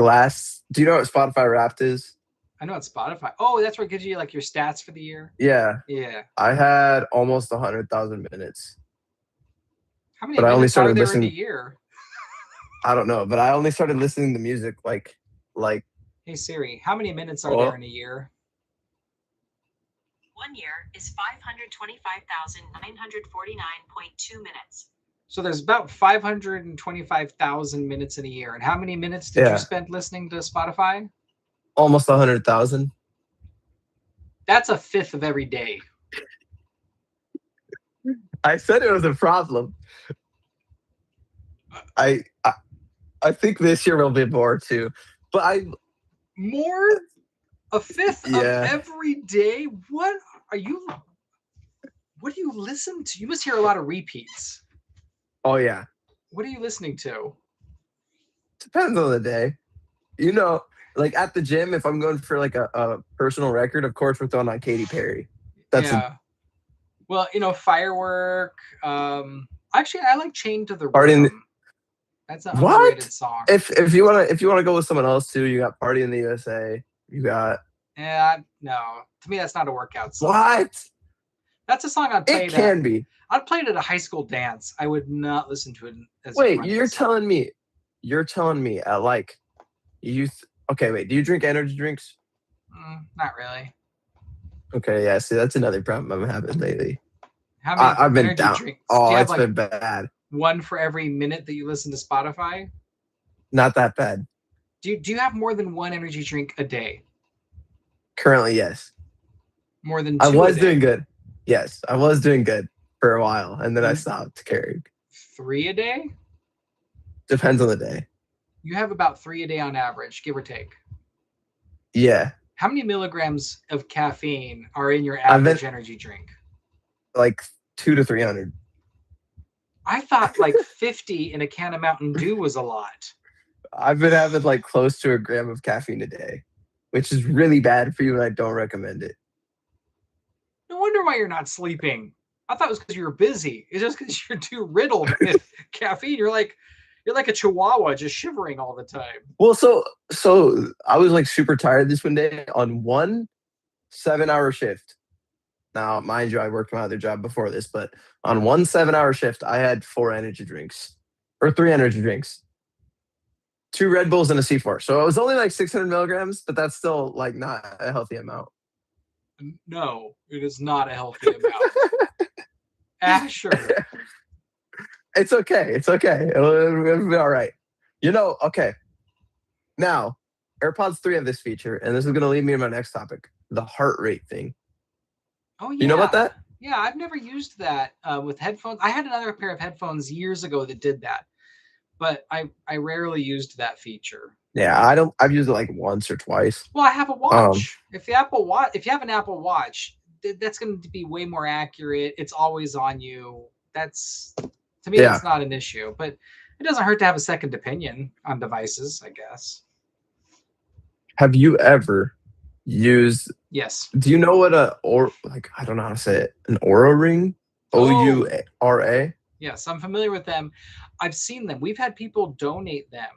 do you know what Spotify Wrapped is? I know it's Spotify. Oh, that's what gives you like your stats for the year. Yeah, Yeah. I had almost 100,000 minutes, How many but I only minutes are started there in a listening. year? I don't know, but I only started listening to music like Hey Siri, how many minutes are there oh in a year? 1 year is 525,949.2 minutes. So there's about 525,000 minutes in a year. And how many minutes did you yeah, spend listening to Spotify? almost 100,000. That's a fifth of every day. I said it was a problem. I think this year will be more too, but More? A fifth of yeah. every day? What do you listen to? You must hear a lot of repeats. Oh yeah, What are you listening to? depends on the day. You know, like at the gym, if I'm going for like a personal record, of course we're throwing on Katy Perry. That's a Yeah. Well, Firework. Actually, I like Chain to the party in Rhythm. That's an what? underrated song. If you wanna go with someone else too, you got Party in the USA. You got Yeah, no. To me, that's not a workout song. what? That's a song It can be. I'd play it at a high school dance. I would not listen to it as a Wait, running song. you're telling me at like okay, wait, do you drink energy drinks? Not really. Okay, yeah, see that's another problem I'm having lately. How many I've been energy down. drinks? Do Oh, you have it's like been bad. one for every minute that you listen to Spotify? Not that bad. Do you have more than one energy drink a day? Currently, yes. More than I two a was day? doing good. Yes, I was doing good for a while, and then I Mm. stopped carrying. 3 a day? Depends on the day. You have about 3 a day on average, give or take. Yeah, How many milligrams of caffeine are in your I've been average energy drink? like 200 to 300. I thought like 50 in a can of Mountain Dew was a lot. I've been having like close to a gram of caffeine a day, which is really bad for you, and I don't recommend it. No wonder why you're not sleeping. I thought it was because you were busy. It's just because you're too riddled with caffeine. You're like a chihuahua just shivering all the time. Well, so I was like super tired this one day on one 7-hour shift. Now, mind you, I worked my other job before this, but on one 7-hour shift, I had 4 energy drinks or 3 energy drinks, 2 Red Bulls, and a C4. So it was only like 600 milligrams, but that's still like not a healthy amount. No, it is not a healthy amount. Asher. It's okay. It's okay. It'll be all right. Okay. Now, AirPods 3 have this feature, and this is going to lead me to my next topic, the heart rate thing. Oh yeah. You know about that? Yeah, I've never used that with headphones. I had another pair of headphones years ago that did that, but I rarely used that feature. Yeah, I don't. I've used it like once or twice. Well, I have a watch. If you have an Apple Watch, that's going to be way more accurate. It's always on you. To me, Yeah. that's not an issue. But it doesn't hurt to have a second opinion on devices, I guess. Have you ever used? Yes. Do you know what I don't know how to say it. An Oura Ring, Oura. Yes, I'm familiar with them. I've seen them. We've had people donate them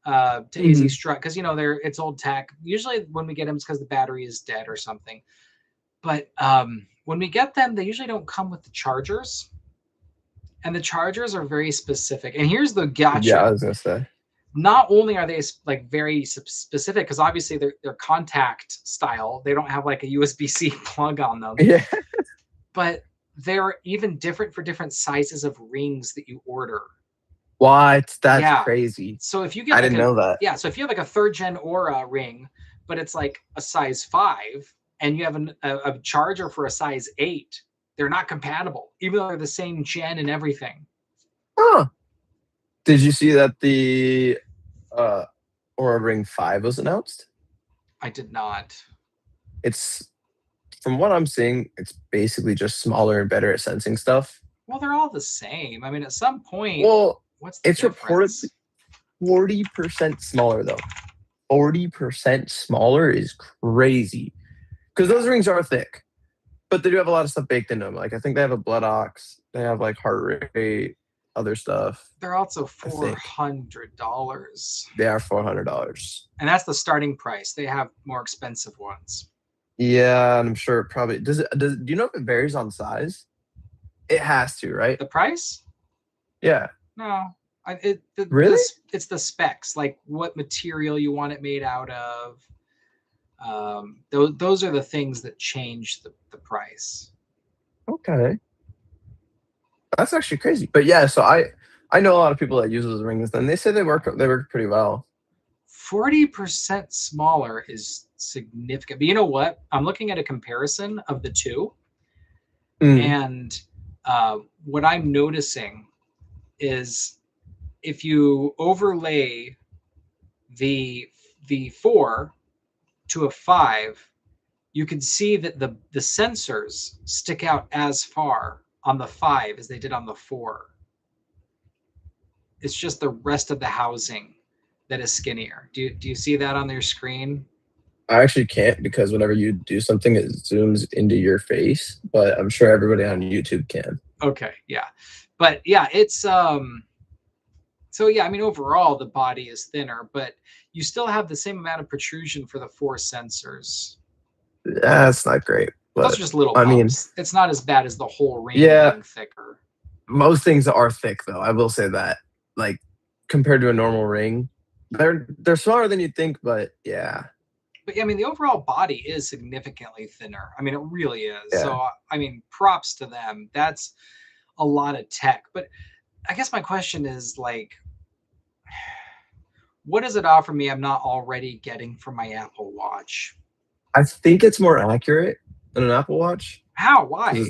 to AZ Strut because it's old tech. Usually when we get them, it's because the battery is dead or something. But when we get them, they usually don't come with the chargers, and the chargers are very specific. And here's the gotcha. Yeah, I was gonna say. Not only are they like very specific, because obviously they're contact style. They don't have like a USB-C plug on them. Yeah. But they're even different for different sizes of rings that you order. What? That's crazy. So if you get I didn't know that. Yeah, so if you have like a 3rd gen Oura ring, but it's like a size 5, and you have a charger for a size 8, they're not compatible, even though they're the same gen and everything. Huh. Did you see that the Oura Ring 5 was announced? I did not. It's from what I'm seeing, it's basically just smaller and better at sensing stuff. Well, they're all the same. I mean, at some point, what's it's difference? Reportedly 40% smaller though. 40% smaller is crazy. Because those rings are thick, but they do have a lot of stuff baked into them. Like I think they have a blood ox, they have like heart rate, other stuff. They're also $400. They are $400, and that's the starting price. They have more expensive ones. Yeah, and I'm sure it probably does. Do you know if it varies on size? It has to, right? The price? Yeah. No, really? It's the specs, like what material you want it made out of. Those are the things that change the price. Okay. That's actually crazy. But yeah, so I know a lot of people that use those rings, and they say they work pretty well. 40% smaller is significant. But you know what? I'm looking at a comparison of the two. And what I'm noticing is if you overlay the 4 to a 5, you can see that the sensors stick out as far on the 5 as they did on the 4. It's just the rest of the housing that is skinnier. Do you see that on their screen? I actually can't because whenever you do something, it zooms into your face. But I'm sure everybody on YouTube can. Okay, yeah, but yeah, it's so yeah, I mean, overall the body is thinner, but you still have the same amount of protrusion for the 4 sensors. That's not great, Those are but just little I mean, bumps. It's not as bad as the whole ring yeah, being thicker. most things are thick though. I will say that. Like compared to a normal ring, they're smaller than you'd think, but yeah, But yeah, I mean, the overall body is significantly thinner. I mean, it really is. yeah. So I mean, props to them. That's a lot of tech. But I guess my question is like, what does it offer me I'm not already getting from my Apple Watch? I think it's more accurate than an Apple Watch. How? Why?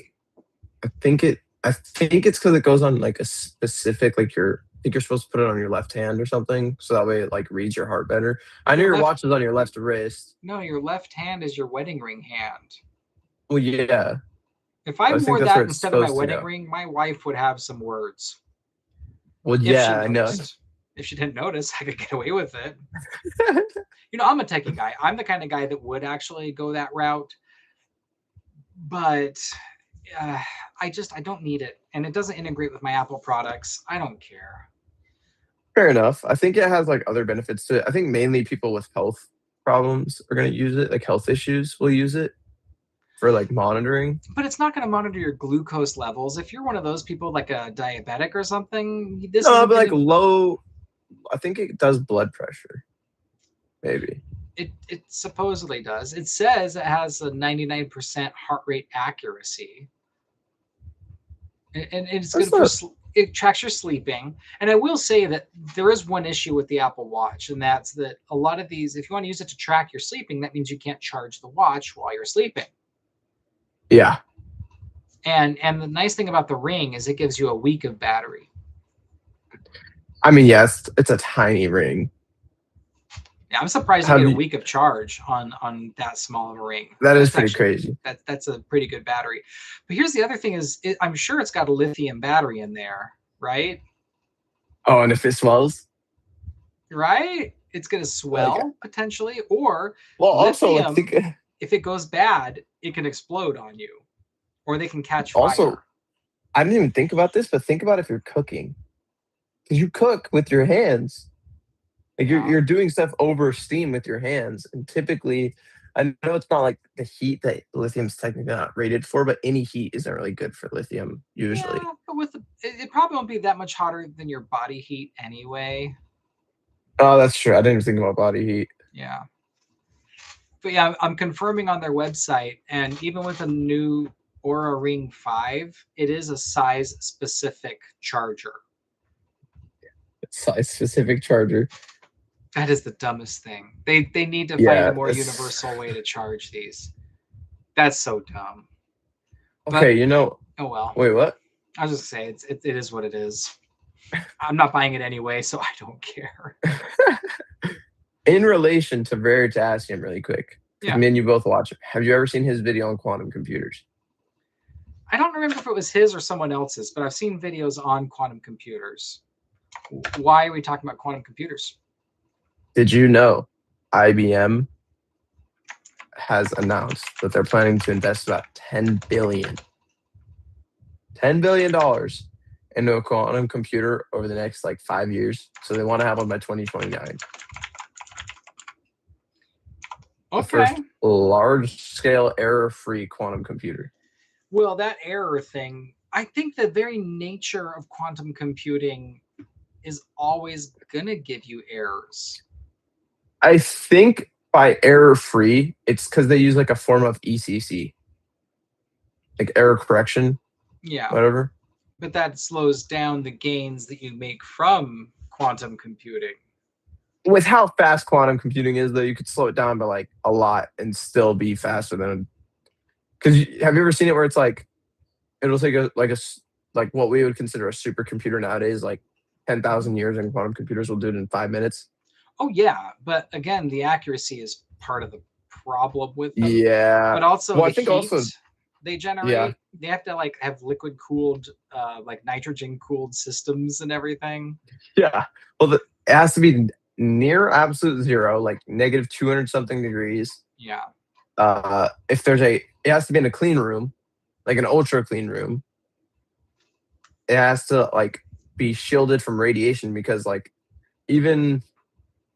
I think it's because it goes on like a specific like I think you're supposed to put it on your left hand or something, so that way it like reads your heart better. I know Your your left, watch is on your left wrist. no, your left hand is your wedding ring hand. Well, yeah, If I I think wore that's that where it's instead of my supposed to wedding go. ring, my wife would have some words. Well, If she yeah, I know. noticed. If she didn't notice, I could get away with it. I'm a techie guy. I'm the kind of guy that would actually go that route, but I don't need it, and it doesn't integrate with my Apple products. I don't care. Fair enough. I think it has like other benefits to it. I think mainly people with health problems are going to use it, like health issues will use it for like monitoring. But it's not going to monitor your glucose levels. If you're one of those people, like a diabetic or something, this No, isn't but like gonna... low. I think it does blood pressure. Maybe. It supposedly does. It says it has a 99% heart rate accuracy, and it's good for it tracks your sleeping. And I will say that there is one issue with the Apple Watch, and that's that a lot of these, if you want to use it to track your sleeping, that means you can't charge the watch while you're sleeping. Yeah. And the nice thing about the Ring is it gives you a week of battery. I mean, yes, it's a tiny ring. Yeah, I'm surprised you get a week of charge on that small of a ring. That's pretty crazy. That's a pretty good battery. But here's the other thing is I'm sure it's got a lithium battery in there, right? Oh, and if it swells? Right? It's going to swell potentially. Or lithium, also, if it goes bad, it can explode on you. Or they can catch fire. Also, I didn't even think about this, but think about if you're cooking. Because you cook with your hands. Like you're doing stuff over steam with your hands, and typically, I know it's not like the heat that lithium's technically not rated for, but any heat isn't really good for lithium usually. Yeah, but it probably won't be that much hotter than your body heat anyway. Oh, that's true. I didn't even think about body heat. Yeah, but yeah, I'm confirming on their website, and even with a new Oura Ring 5, it is a size-specific charger. Size-specific charger. That is the dumbest thing. They need to find a more universal way to charge these. That's so dumb. Okay, oh well. Wait, what? I was just gonna say it is what it is. I'm not buying it anyway, so I don't care. In relation to Veritasium, really quick. Yeah. Me and you both watch it. Have you ever seen his video on quantum computers? I don't remember if it was his or someone else's, but I've seen videos on quantum computers. Why are we talking about quantum computers? Did you know IBM has announced that they're planning to invest about $10 billion into a quantum computer over the next like 5 years? So they want to have one by 2029. Okay. The first large-scale error-free quantum computer. Well, that error thing, I think the very nature of quantum computing is always going to give you errors. I think by error-free, it's because they use like a form of ECC. Like error correction. Yeah. Whatever. But that slows down the gains that you make from quantum computing. With how fast quantum computing is, though, you could slow it down by like a lot and still be faster than. Because have you ever seen it where it's like it'll take like what we would consider a supercomputer nowadays, like 10,000 years, and quantum computers will do it in 5 minutes. Oh yeah, but again, the accuracy is part of the problem with them. Yeah, but also I think heat, also they generate. Yeah. They have to like have liquid cooled, like nitrogen cooled systems and everything. Yeah. Well, it has to be near absolute zero, like negative 200 something degrees. Yeah. If it has to be in a clean room, like an ultra clean room. It has to like be shielded from radiation because like even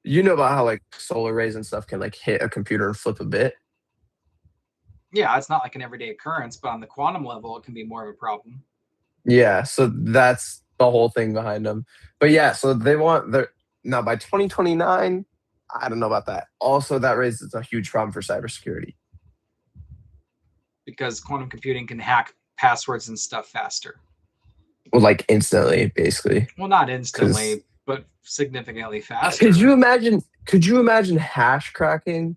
about how like solar rays and stuff can like hit a computer and flip a bit. Yeah, it's not like an everyday occurrence, but on the quantum level, it can be more of a problem. Yeah, so that's the whole thing behind them. But yeah, so they want their now by 2029. I don't know about that. Also, that raises a huge problem for cybersecurity. Because quantum computing can hack passwords and stuff faster. Well, like instantly, basically. Well, not instantly, but significantly faster. Could you imagine hash cracking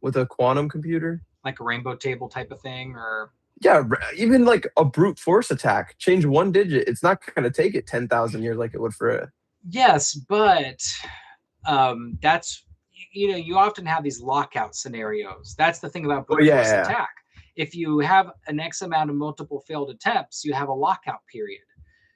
with a quantum computer? Like a rainbow table type of thing, or yeah, even like a brute force attack, change one digit. It's not going to take it 10,000 years like it would for a. Yes, but that's you often have these lockout scenarios. That's the thing about brute force attack. If you have an X amount of multiple failed attempts, you have a lockout period.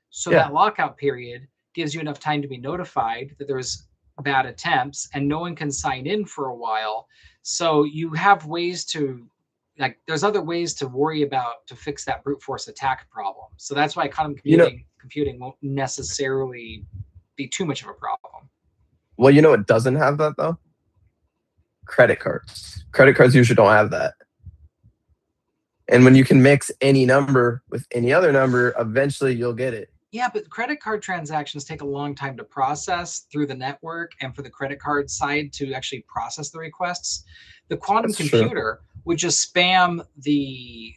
So that lockout period gives you enough time to be notified that there's bad attempts and no one can sign in for a while. So you have ways to there's other ways to worry about to fix that brute force attack problem. So that's why quantum computing won't necessarily be too much of a problem. Well, it doesn't have that though. Credit cards. Credit cards usually don't have that. And when you can mix any number with any other number, eventually you'll get it. Yeah, but credit card transactions take a long time to process through the network and for the credit card side to actually process the requests. The quantum computer would just spam the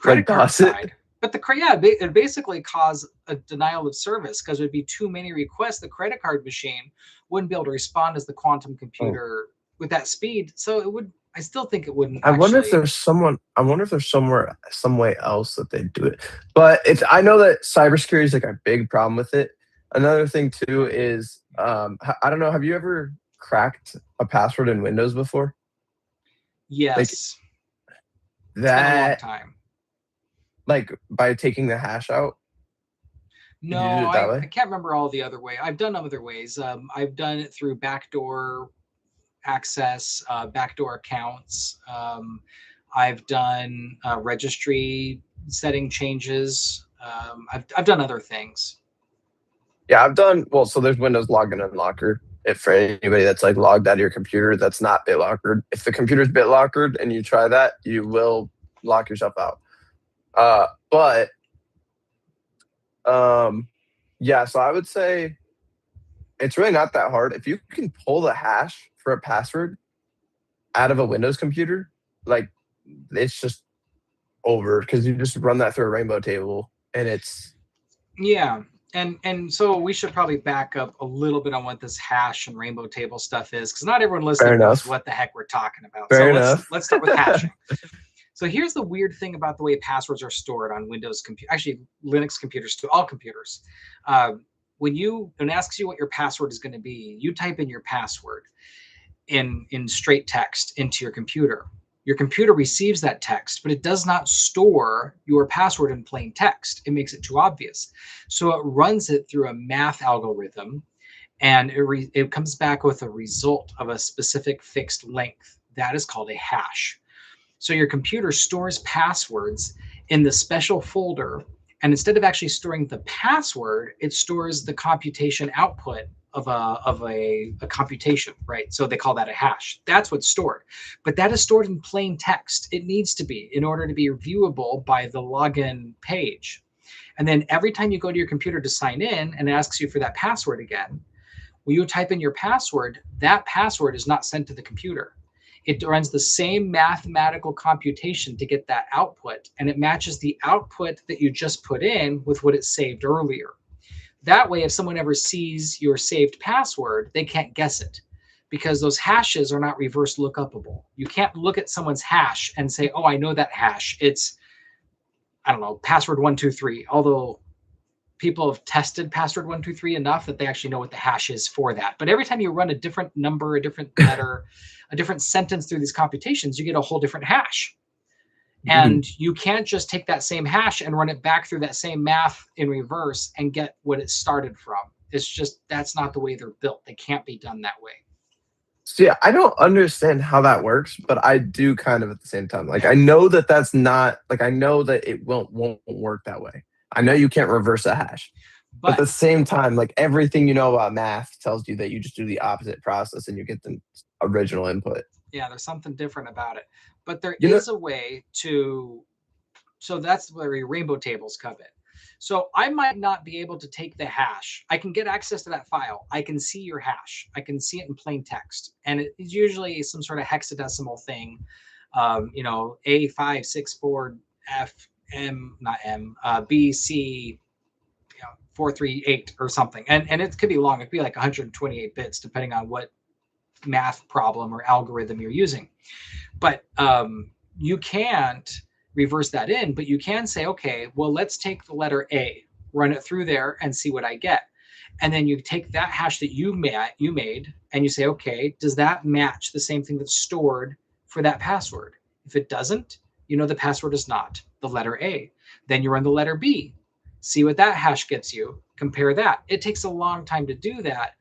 credit card side. But it basically cause a denial of service because it would be too many requests. The credit card machine wouldn't be able to respond as the quantum computer with that speed. So it would. I still think it wouldn't. I wonder if there's some way else that they do it. But I know that cybersecurity is like a big problem with it. Another thing too is I don't know. Have you ever cracked a password in Windows before? Yes. Like, that it's been a long time. Like by taking the hash out? No, I can't remember all the other way. I've done other ways. I've done it through backdoor access, backdoor accounts. I've done registry setting changes. I've done other things. Yeah, I've done so there's Windows Login Unlocker. If for anybody that's like logged out of your computer that's not BitLockered. If the computer's BitLockered and you try that, you will lock yourself out. Yeah, so I would say it's really not that hard. If you can pull the hash for a password out of a Windows computer, like it's just over because you just run that through a rainbow table and it's and so we should probably back up a little bit on what this hash and rainbow table stuff is because not everyone listening knows what the heck we're talking about. Let's start with hashing. So here's the weird thing about the way passwords are stored on Windows actually Linux computers too, all computers. When it asks you what your password is going to be, you type in your password in straight text into your computer. Your computer receives that text, but it does not store your password in plain text. It makes it too obvious. So it runs it through a math algorithm, and it comes back with a result of a specific fixed length. That is called a hash. So your computer stores passwords in the special folder, and instead of actually storing the password, it stores the computation output of a computation, right? So they call that a hash. That's what's stored. But that is stored in plain text. It needs to be in order to be viewable by the login page. And then every time you go to your computer to sign in and it asks you for that password again, when you type in your password, that password is not sent to the computer. It runs the same mathematical computation to get that output, and it matches the output that you just put in with what it saved earlier. That way, if someone ever sees your saved password, they can't guess it because those hashes are not reverse lookupable. You can't look at someone's hash and say, oh, I know that hash. It's, I don't know, password 123, although people have tested password 123 enough that they actually know what the hash is for that. But every time you run a different number, a different letter, a different sentence through these computations, you get a whole different hash. And you can't just take that same hash and run it back through that same math in reverse and get what it started from. It's just, that's not the way they're built. They can't be done that way. So yeah, I don't understand how that works, but I do kind of at the same time. Like I know that that's not like I know that it won't work that way. I know you can't reverse a hash. But at the same time, like everything you know about math tells you that you just do the opposite process and you get the original input. Yeah, there's something different about it. But there is a way to, so that's where your rainbow tables come in. So I might not be able to take the hash. I can get access to that file. I can see your hash. I can see it in plain text. And it's usually some sort of hexadecimal thing, you know, B, C, 438 or something. And it could be long. It could be like 128 bits, depending on what math problem or algorithm you're using. But you can't reverse that in, but you can say, okay, well, let's take the letter A, run it through there and see what I get. And then you take that hash that you made and you say, okay, does that match the same thing that's stored for that password? If it doesn't, you know the password is not the letter A. Then you run the letter B, see what that hash gets you, compare that. It takes a long time to do that,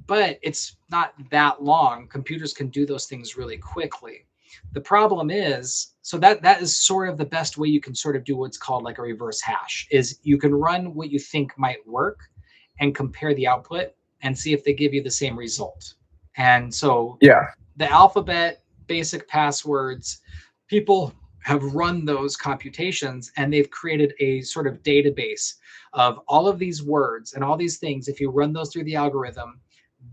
but it's not that long. Computers can do those things really quickly. The problem is, so that is sort of the best way you can sort of do what's called like a reverse hash, is you can run what you think might work and compare the output and see if they give you the same result. And so yeah, the alphabet, basic passwords, people have run those computations and they've created a sort of database of all of these words and all these things. If you run those through the algorithm,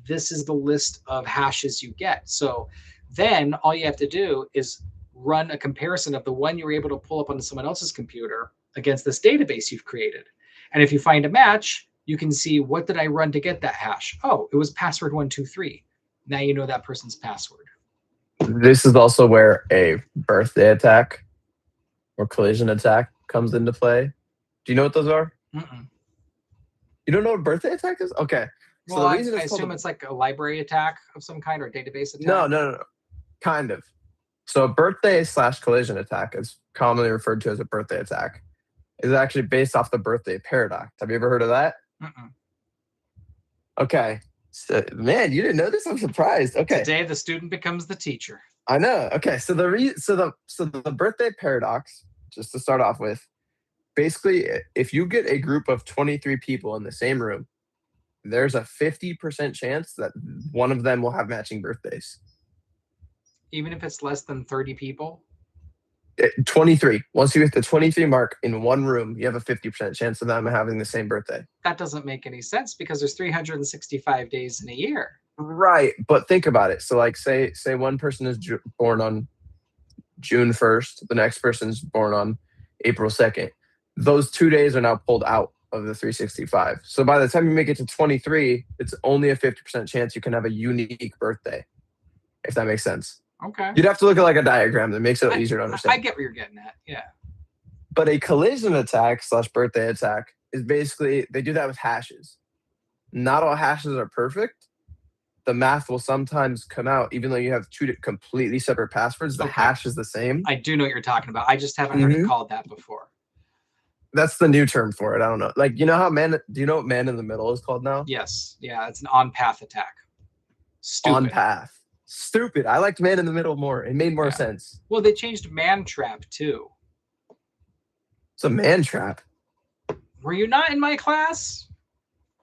this is the list of hashes you get. So then all you have to do is run a comparison of the one you were able to pull up onto someone else's computer against this database you've created. And if you find a match, you can see, what did I run to get that hash? Oh, it was password 123. Now you know that person's password. This is also where a birthday attack or collision attack comes into play. Do you know what those are? Mm-mm. You don't know what birthday attack is? Okay. So well, I assume it's like a library attack of some kind or a database attack? No. Kind of. So a birthday/collision attack is commonly referred to as a birthday attack. Is actually based off the birthday paradox. Have you ever heard of that? Mm-mm. Okay. So, man, you didn't know this? I'm surprised. Okay. Today the student becomes the teacher. I know. Okay. So the birthday paradox, just to start off with, basically, if you get a group of 23 people in the same room, there's a 50% chance that one of them will have matching birthdays. Even if it's less than 30 people? 23. Once you hit the 23 mark in one room, you have a 50% chance of them having the same birthday. That doesn't make any sense because there's 365 days in a year. Right. But think about it. So like say one person is born on June 1st, the next person's born on April 2nd. Those 2 days are now pulled out of the 365. So by the time you make it to 23, it's only a 50% chance you can have a unique birthday, if that makes sense. Okay. You'd have to look at like a diagram that makes it easier to understand. I get where you're getting at. Yeah. But a collision attack / birthday attack is basically, they do that with hashes. Not all hashes are perfect. The math will sometimes come out, even though you have two completely separate passwords, the hash is the same. I do know what you're talking about. I just haven't heard it called that before. That's the new term for it. I don't know. Like, you know how do you know what man in the middle is called now? Yes. Yeah, it's an on-path attack. Stupid. On path. Stupid. I liked man in the middle more. It made more sense. Well, they changed man trap too. It's a man trap. Were you not in my class?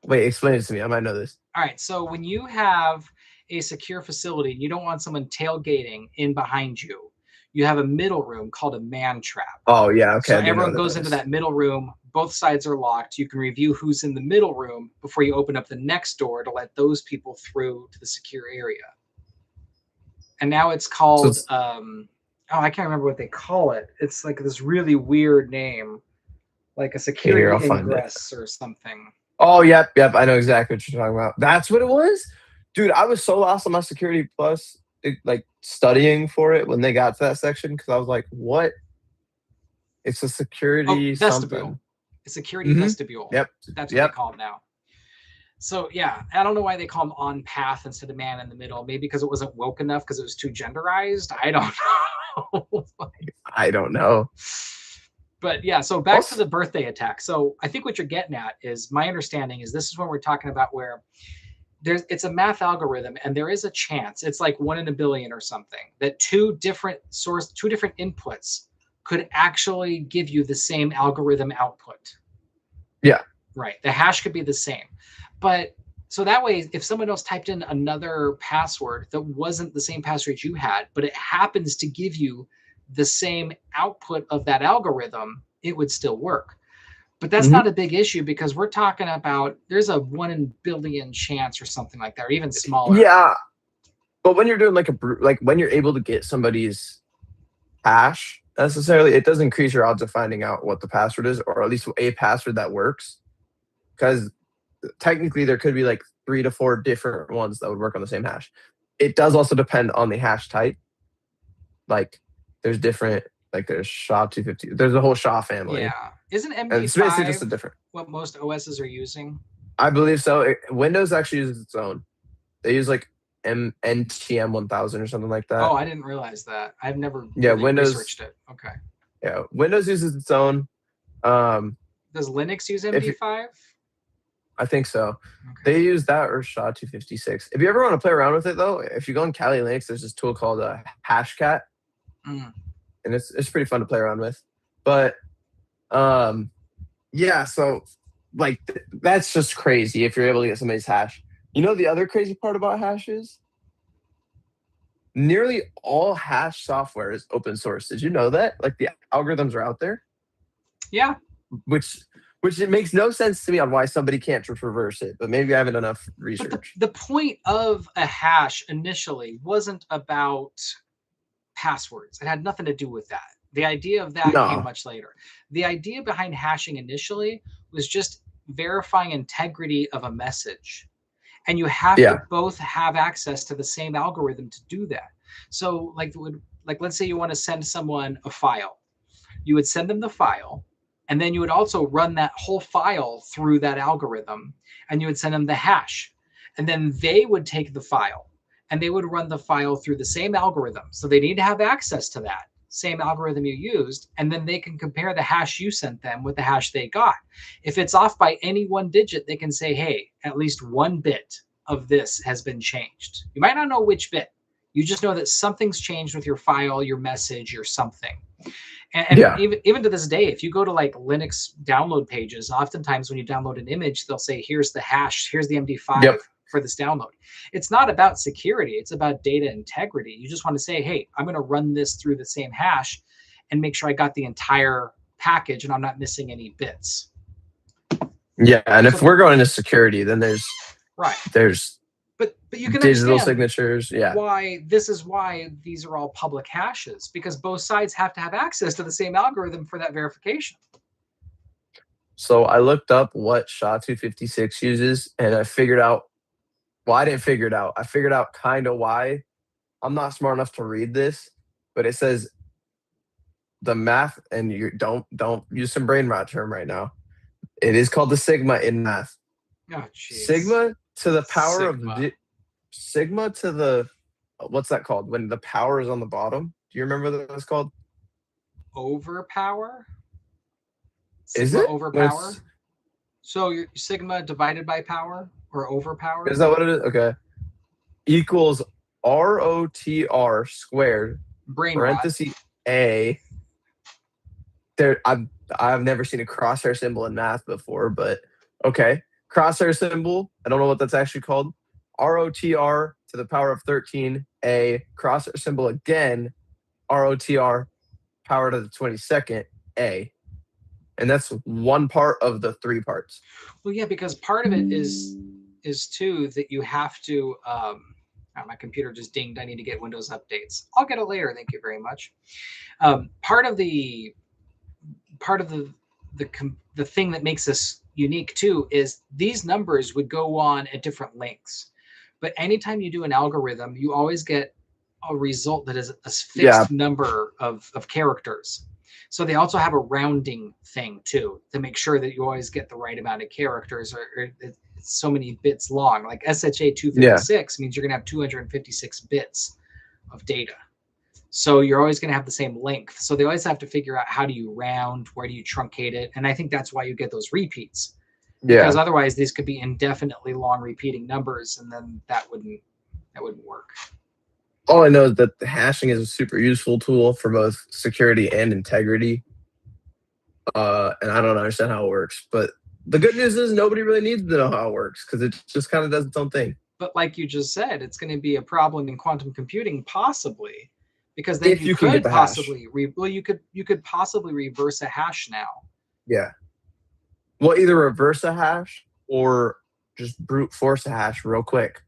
Wait, explain it to me. I might know this. All right. So when you have a secure facility and you don't want someone tailgating in behind you, you have a middle room called a man trap. Oh, yeah. Okay. So everyone goes into that middle room. Both sides are locked. You can review who's in the middle room before you open up the next door to let those people through to the secure area. And now it's called, I can't remember what they call it. It's like this really weird name, like a security ingress or something. Oh, yep. I know exactly what you're talking about. That's what it was? Dude, I was so lost on my Security Plus, like studying for it when they got to that section, because I was like, what? It's a security something. A security vestibule. Yep. That's what they call it now. So, yeah, I don't know why they call them on path instead of man in the middle. Maybe because it wasn't woke enough because it was too genderized. I don't know. know. I don't know. But yeah, so back Also, to the birthday attack. So I think what you're getting at is, my understanding is, this is when we're talking about where it's a math algorithm, and there is a chance, it's like 1 in a billion or something, that two different inputs could actually give you the same algorithm output. yeah. Right. The hash could be the same. But so that way, if someone else typed in another password that wasn't the same password you had, but it happens to give you the same output of that algorithm, it would still work. But that's not a big issue, because we're talking about, there's a 1 in a billion chance or something like that, or even smaller. Yeah. But when you're doing like when you're able to get somebody's hash necessarily, it does increase your odds of finding out what the password is, or at least a password that works. Because technically there could be like 3 to 4 different ones that would work on the same hash. It does also depend on the hash type. Like there's different, like there's SHA-250. There's a whole SHA family. Yeah. Isn't And it's basically just a MD5 different. what most OSs are using? I believe so. Windows actually uses its own. They use like NTM 1000 or something like that. Oh, I didn't realize that. I've never really Windows researched it. Okay. Yeah, Windows uses its own. Does Linux use MD5? I think so. Okay. They use that or SHA-256. If you ever want to play around with it, though, if you go on Kali Linux, there's this tool called Hashcat, and it's pretty fun to play around with. But yeah, so like that's just crazy if you're able to get somebody's hash. You know, the other crazy part about hashes? Nearly all hash software is open source. Did you know that? Like the algorithms are out there. Yeah. Which it makes no sense to me on why somebody can't just reverse it, but maybe I haven't enough research. But the point of a hash initially wasn't about passwords. It had nothing to do with that. The idea of that came much later. The idea behind hashing initially was just verifying integrity of a message. And you have to both have access to the same algorithm to do that. So like let's say you want to send someone a file. You would send them the file, and then you would also run that whole file through that algorithm, and you would send them the hash. And then they would take the file, and they would run the file through the same algorithm. So they need to have access to that same algorithm you used, and then they can compare the hash you sent them with the hash they got. If it's off by any 1 digit, they can say, hey, at least 1 bit of this has been changed. You might not know which bit. You just know that something's changed with your file, your message, or something. And even to this day, if you go to like Linux download pages, oftentimes when you download an image, they'll say, here's the hash, here's the MD5 for this download. It's not about security. It's about data integrity. You just want to say, hey, I'm going to run this through the same hash and make sure I got the entire package and I'm not missing any bits. Yeah, and if we're going into security, then there's but you can digital understand signatures. Yeah, why these are all public hashes, because both sides have to have access to the same algorithm for that verification. So I looked up what SHA-256 uses, and I figured out. Well, I didn't figure it out. I figured out kind of why. I'm not smart enough to read this, but it says the math, and you don't use some brain rot term right now. It is called the sigma in math. Oh, geez. Sigma to the power of sigma to the, what's that called? When the power is on the bottom. Do you remember what that's called? Overpower? Sigma is it? Overpower? So your sigma divided by power or overpower? Is that what it is? Okay. Equals ROTR squared, parenthesis A. There, I've never seen a crosshair symbol in math before, but okay. Crosshair symbol, I don't know what that's actually called. ROTR to the power of 13, A. Crosshair symbol again, ROTR power to the 22nd, A. And that's one part of the 3 parts. Well, yeah, because part of it is too that you have to, my computer just dinged. I need to get Windows updates. I'll get it later. Thank you very much. Part of the thing that makes us unique too is these numbers would go on at different lengths, but anytime you do an algorithm, you always get a result that is a fixed number of characters. So they also have a rounding thing too to make sure that you always get the right amount of characters, or it's so many bits long. Like SHA 256 means you're gonna have 256 bits of data. So you're always going to have the same length. So they always have to figure out how do you round, where do you truncate it. And I think that's why you get those repeats. Because otherwise these could be indefinitely long repeating numbers, and then that wouldn't work. All I know is that the hashing is a super useful tool for both security and integrity. And I don't understand how it works, but the good news is nobody really needs to know how it works because it just kind of does its own thing. But like you just said, it's going to be a problem in quantum computing, possibly, because then If you can get could the hash. possibly you could possibly reverse a hash now. Yeah. Well, either reverse a hash or just brute force a hash real quick.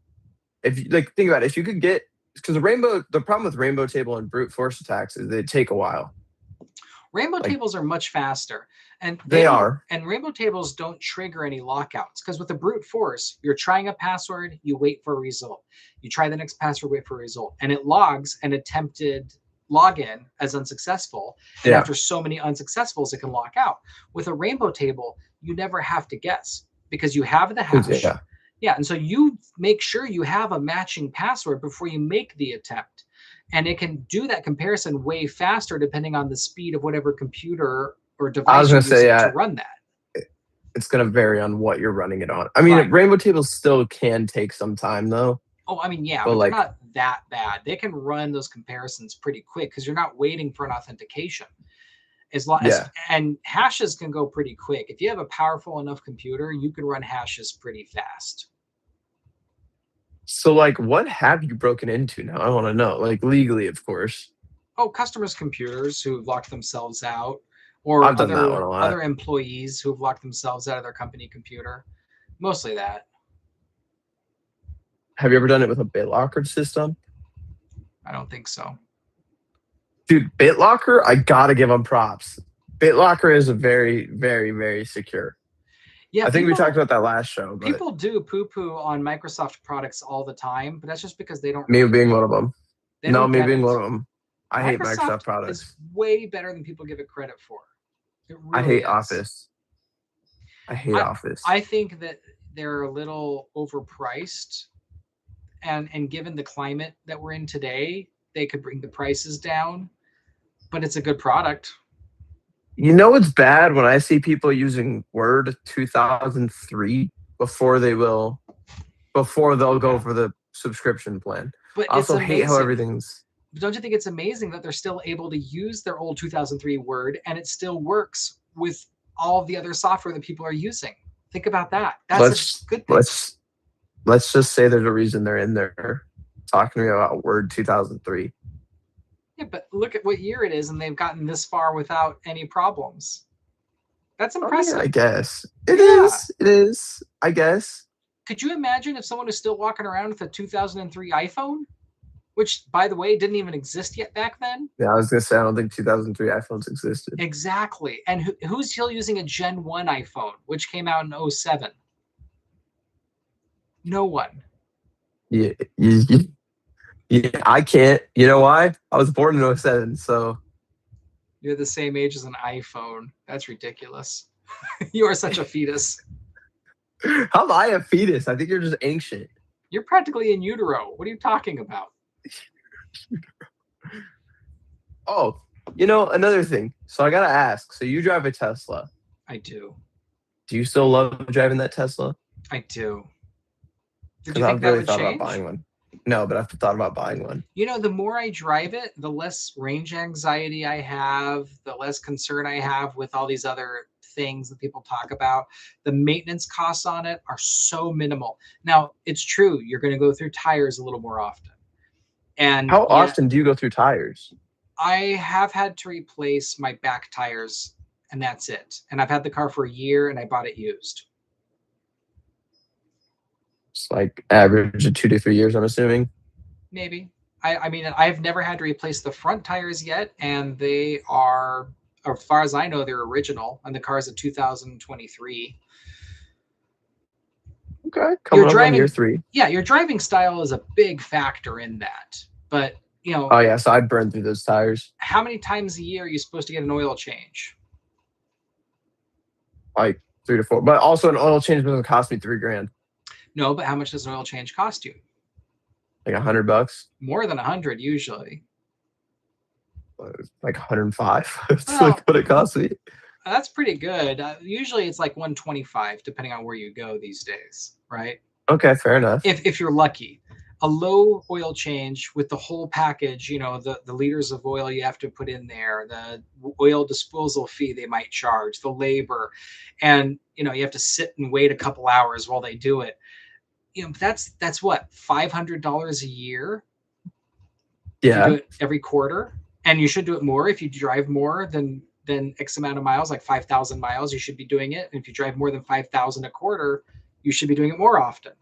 If you like, think about it. If you could get, because the problem with rainbow table and brute force attacks is they take a while. Rainbow tables are much faster, and they are. And rainbow tables don't trigger any lockouts, because with the brute force, you're trying a password, you wait for a result. You try the next password, wait for a result, and it logs an attempted login as unsuccessful. And after so many unsuccessfuls, it can lock out. With a rainbow table, you never have to guess because you have the hash. Yeah, and so you make sure you have a matching password before you make the attempt. And it can do that comparison way faster depending on the speed of whatever computer or device you're using to run that. It's going to vary on what you're running it on. I mean, rainbow tables still can take some time, though. Oh, I mean, yeah, but they're not that bad. They can run those comparisons pretty quick because you're not waiting for an authentication. And hashes can go pretty quick. If you have a powerful enough computer, you can run hashes pretty fast. So, like, what have you broken into now? I want to know. Like, legally, of course. Oh, customers' computers who've locked themselves out, or other employees who've locked themselves out of their company computer. Mostly that. Have you ever done it with a BitLocker system? I don't think so. Dude, BitLocker, I gotta give them props. BitLocker is a very, very, very secure. Yeah, I think we talked about that last show. But people do poo-poo on Microsoft products all the time, but that's just because they don't. Me being one of them. No, me being one of them. I hate Microsoft products. It's way better than people give it credit for. It really I hate Office. I hate Office. I think that they're a little overpriced, and given the climate that we're in today, they could bring the prices down. But it's a good product. You know it's bad when I see people using Word 2003 before they'll go for the subscription plan. But I also hate how everything's. But don't you think it's amazing that they're still able to use their old 2003 Word and it still works with all of the other software that people are using? Think about that. That's a good thing. Let's just say there's a reason they're in there talking to me about Word 2003. Yeah, but look at what year it is, and they've gotten this far without any problems. That's impressive. I guess. It is. I guess. Could you imagine if someone was still walking around with a 2003 iPhone? Which, by the way, didn't even exist yet back then? Yeah, I was going to say, I don't think 2003 iPhones existed. Exactly. And who's still using a Gen 1 iPhone, which came out in 2007? No one. Yeah, I can't. You know why? I was born in 2007, so. You're the same age as an iPhone. That's ridiculous. You are such a fetus. How am I a fetus? I think you're just ancient. You're practically in utero. What are you talking about? Oh, another thing. So I got to ask. So you drive a Tesla. I do. Do you still love driving that Tesla? I do. Did you think that would change? About buying one. No, but I've thought about buying one. The more I drive it, the less range anxiety I have, the less concern I have with all these other things that people talk about. The maintenance costs on it are so minimal. Now, it's true, you're going to go through tires a little more often. And how often do you go through tires? I have had to replace my back tires, and that's it. And I've had the car for a year, and I bought it used. It's like average of 2 to 3 years, I'm assuming. Maybe. I mean, I've never had to replace the front tires yet, and they are, as far as I know, they're original, and the car is a 2023. Okay, coming up on year 3. Yeah, your driving style is a big factor in that. But, Oh, yeah, so I'd burn through those tires. How many times a year are you supposed to get an oil change? Like 3 to 4. But also an oil change doesn't cost me $3,000. No, but how much does an oil change cost you? Like $100? More than 100 usually. like 105. It's Well, like what it costs me. that's pretty good. Usually it's like 125, depending on where you go these days, right? Okay, fair enough. If you're lucky. A low oil change with the whole package, the liters of oil you have to put in there, the oil disposal fee they might charge, the labor, and you have to sit and wait a couple hours while they do it. That's what, $500 a year if you do Yeah. it every quarter, and you should do it more if you drive more than X amount of miles, like 5,000 miles. You should be doing it, and if you drive more than 5,000 a quarter, you should be doing it more often.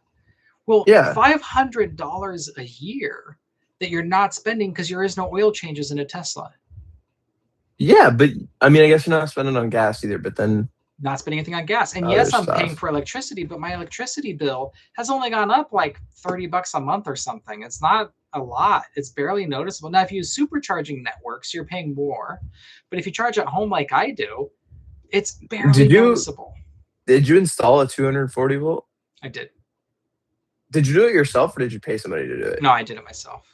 Well, Yeah. $500 a year that you're not spending because there is no oil changes in a Tesla. Yeah, but I mean, I guess you're not spending on gas either, but then Not spending anything on gas. And other yes, I'm paying stuff. for electricity, but my electricity bill has only gone up like $30 a month or something. It's not a lot. It's barely noticeable. Now, if you use supercharging networks, you're paying more. But if you charge at home like I do, it's barely noticeable. Did you install a 240 volt? I did. Did you do it yourself or did you pay somebody to do it? No, I did it myself.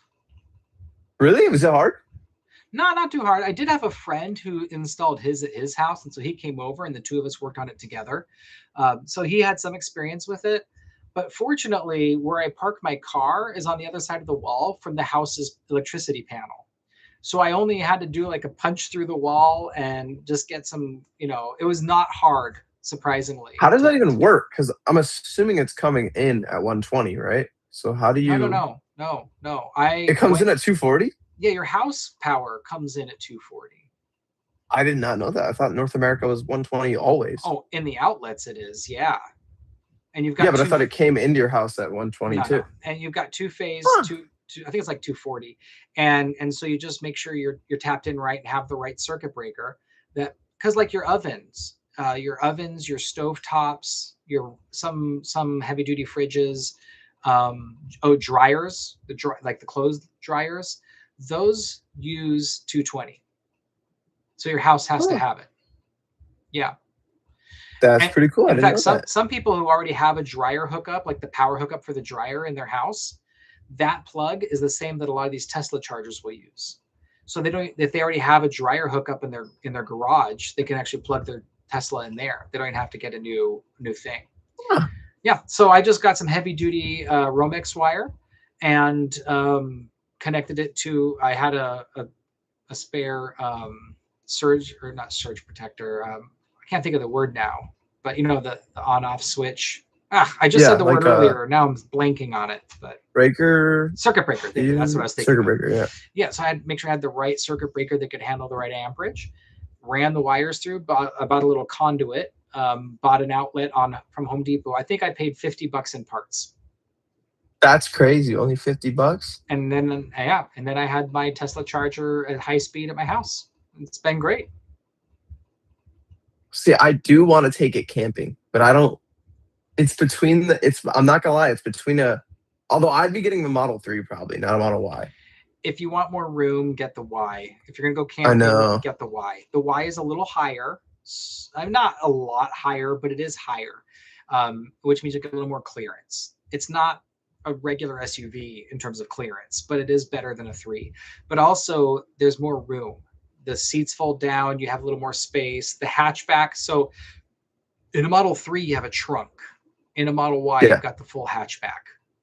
Really? Was it hard? No, not too hard. I did have a friend who installed his at his house, and so he came over, and the two of us worked on it together. So he had some experience with it. But fortunately, where I park my car is on the other side of the wall from the house's electricity panel. So I only had to do like a punch through the wall and just get some, it was not hard, surprisingly. How does that even work? Because I'm assuming it's coming in at 120, right? So how do you? No. It comes in at 240? Yeah, your house power comes in at 240. I did not know that. I thought North America was 120 always. Oh, in the outlets it is, yeah. And you've got but I thought it came into your house at 122. No. And you've got two phase, I think it's like 240. And so you just make sure you're tapped in right and have the right circuit breaker. That because like your ovens, your stove tops, some heavy duty fridges, dryers, like the clothes dryers, those use 220. So your house has to have it. Yeah. That's pretty cool. In fact, some people who already have a dryer hookup, like the power hookup for the dryer in their house, that plug is the same that a lot of these Tesla chargers will use. So if they already have a dryer hookup in their garage, they can actually plug their Tesla in there. They don't even have to get a new thing. Huh. Yeah. So I just got some heavy duty Romex wire and connected it to. I had a spare surge protector. I can't think of the word now, but the on-off switch. I just said the word earlier. Now I'm blanking on it. But circuit breaker. That's what I was thinking. Circuit breaker, yeah. Yeah, so I had to make sure I had the right circuit breaker that could handle the right amperage. Ran the wires through, bought a little conduit, bought an outlet from Home Depot. I think I paid $50 in parts. That's crazy. Only $50. And then I had my Tesla charger at high speed at my house. It's been great. See, I do want to take it camping, but I don't. I'm not gonna lie. It's between although I'd be getting the Model 3 probably, not a Model Y. If you want more room, get the Y. If you're gonna go camping, get the Y. The Y is a little higher. I'm not a lot higher, but it is higher, which means you get a little more clearance. It's not a regular SUV in terms of clearance, but it is better than a 3. But also, there's more room. The seats fold down. You have a little more space. The hatchback. So in a Model 3, you have a trunk. In a Model Y, you've got the full hatchback.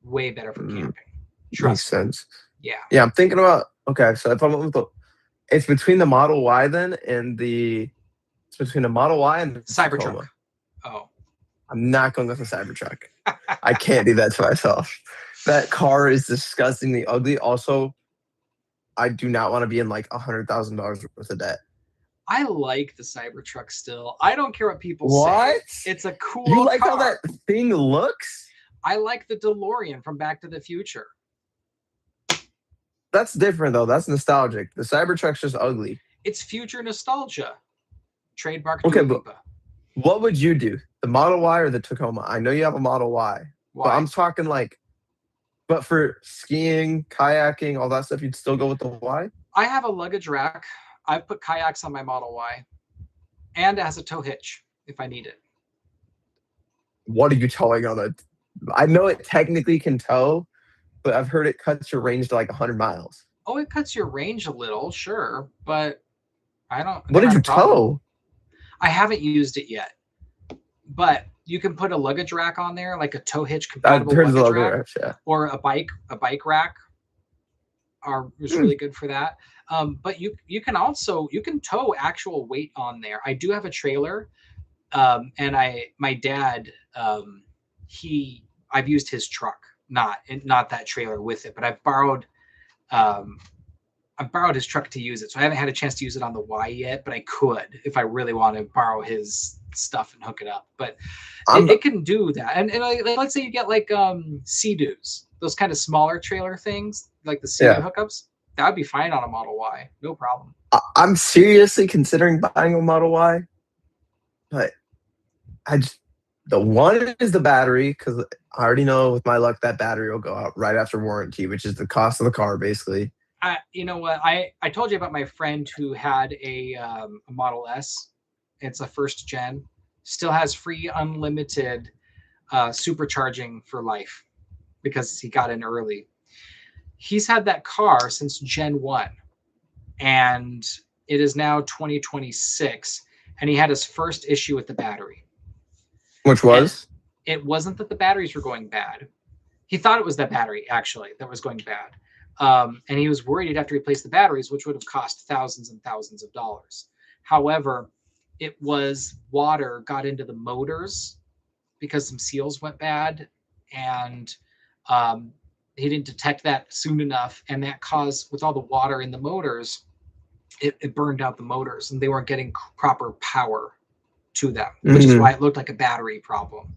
Way better for camping. Makes sense. Yeah. Yeah, I'm thinking about. Okay, so if I'm with it's between the Model Y then and it's between the Model Y and the Cybertruck. Oh. I'm not going with the Cybertruck. I can't do that to myself. That car is disgustingly ugly. Also, I do not want to be in like $100,000 worth of debt. I like the Cybertruck still. I don't care what people say. It's a cool You like car. how that thing looks? I like the DeLorean from Back to the Future. That's different though. That's nostalgic. The Cybertruck's just ugly. It's future nostalgia. Trademark. Okay, but what would you do? The Model Y or the Tacoma? I know you have a Model Y. But I'm talking but for skiing, kayaking, all that stuff, you'd still go with the Y? I have a luggage rack. I've put kayaks on my Model Y. And it has a tow hitch if I need it. What are you towing on I know it technically can tow, but I've heard it cuts your range to like 100 miles. Oh, it cuts your range a little, sure, but I don't What never did had you a problem. tow? I haven't used it yet, but you can put a luggage rack on there, like a tow hitch I compatible heard the luggage logo rack, wraps, yeah. or a bike rack is Hmm. really good for that. But you can also you can tow actual weight on there. I do have a trailer, and my dad he I've used his truck, not that trailer with it, but um, I've borrowed his truck to use it. So I haven't had a chance to use it on the Y yet, but I could if I really want to borrow his stuff and hook it up. But I'm it can do that. And like, let's say you get like Sea-Doos, those kind of smaller trailer things, like the Sea-Doo yeah. hookups. That would be fine on a Model Y, no problem. I'm seriously considering buying a Model Y, but I just the one is the battery because I already know with my luck that battery will go out right after warranty, which is the cost of the car basically. You know what? I told you about my friend who had a Model S. It's a first gen, still has free unlimited supercharging for life because he got in early. He's had that car since Gen 1, and it is now 2026, and he had his first issue with the battery. Which And was? it wasn't that the batteries were going bad. He thought it was the battery, actually, that was going bad. And he was worried he'd have to replace the batteries, which would have cost thousands and thousands of dollars. However, it was water got into the motors because some seals went bad, and um, he didn't detect that soon enough, and that caused, with all the water in the motors, it burned out the motors, and they weren't getting proper power to them, which is Mm-hmm. why it looked like a battery problem.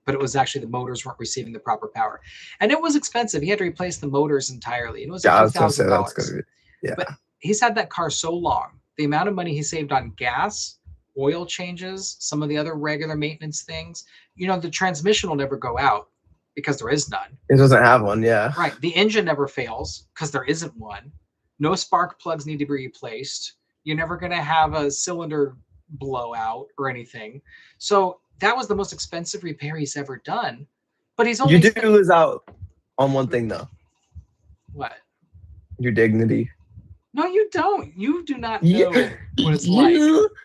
But it was actually the motors weren't receiving the proper power, and it was expensive. He had to replace the motors entirely, and it was a Yeah, I few was gonna say thousand that's gonna dollars. be yeah. But he's had that car so long, the amount of money he saved on gas, oil changes, some of the other regular maintenance things. The transmission will never go out because there is none. It doesn't have one, yeah. Right. The engine never fails because there isn't one. No spark plugs need to be replaced. You're never going to have a cylinder blowout or anything. So that was the most expensive repair he's ever done. But he's You only do lose out on one thing though. what? Your dignity. No, you don't. You do not know what it's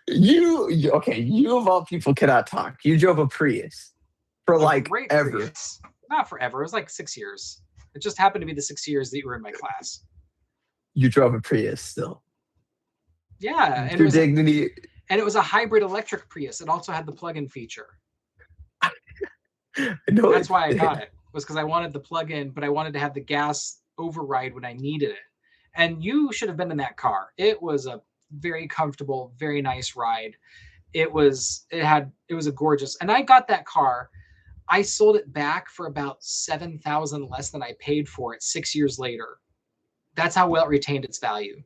You okay, you of all people cannot talk. You drove a Prius for like. like Great ever. Prius. Not forever. It was like 6 years. It just happened to be the 6 years that you were in my class. You drove a Prius still. Yeah, and Your dignity. And it was a hybrid electric Prius. It also had the plug-in feature. That's why I got it. Was because I wanted the plug-in, but I wanted to have the gas override when I needed it. And you should have been in that car. It was a very comfortable, very nice ride. It was a gorgeous. And I got that car. I sold it back for about $7,000 less than I paid for it 6 years later. That's how well it retained its value.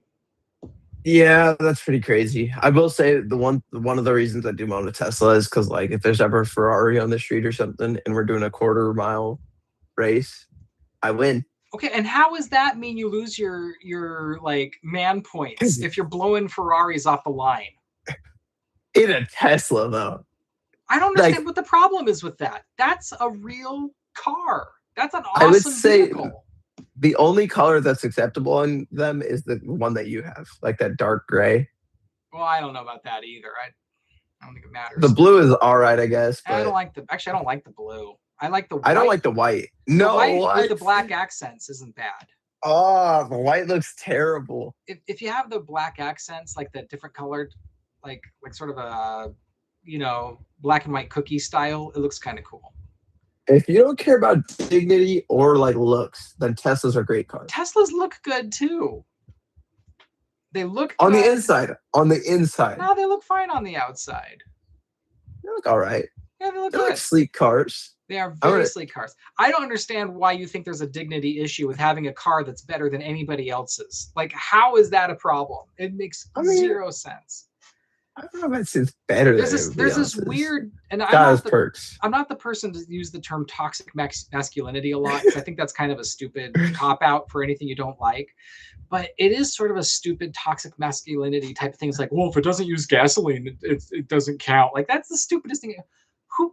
Yeah, that's pretty crazy. I will say one of the reasons I do own a Tesla is because like if there's ever a Ferrari on the street or something and we're doing a quarter-mile race, I win. Okay, and how does that mean you lose your like man points if you're blowing Ferraris off the line? In a Tesla though. I don't understand what the problem is with that. That's a real car. That's an awesome I would say vehicle. the only color that's acceptable on them is the one that you have, like that dark gray. Well, I don't know about that either. I don't think it matters. The blue is all right, I guess. But I don't like the blue. I like the white. I don't like the white. No, the white with the black accents isn't bad. Oh, the white looks terrible. If you have the black accents, like the different colored, like sort of a, black and white cookie style, it looks kind of cool. If you don't care about dignity or like looks, then Teslas are great cars. Teslas look good too. They look on good. the inside. On the inside. No, they look fine on the outside. They look all right. Yeah, they look They're good. like sleek cars. They are very sleek cars. I don't understand why you think there's a dignity issue with having a car that's better than anybody else's. Like, how is that a problem? It makes zero sense. I don't know if it's better. There's this weird, and I'm not the person to use the term toxic masculinity a lot because I think that's kind of a stupid cop out for anything you don't like. But it is sort of a stupid toxic masculinity type of thing. It's like, well, if it doesn't use gasoline, it doesn't count. Like, that's the stupidest thing.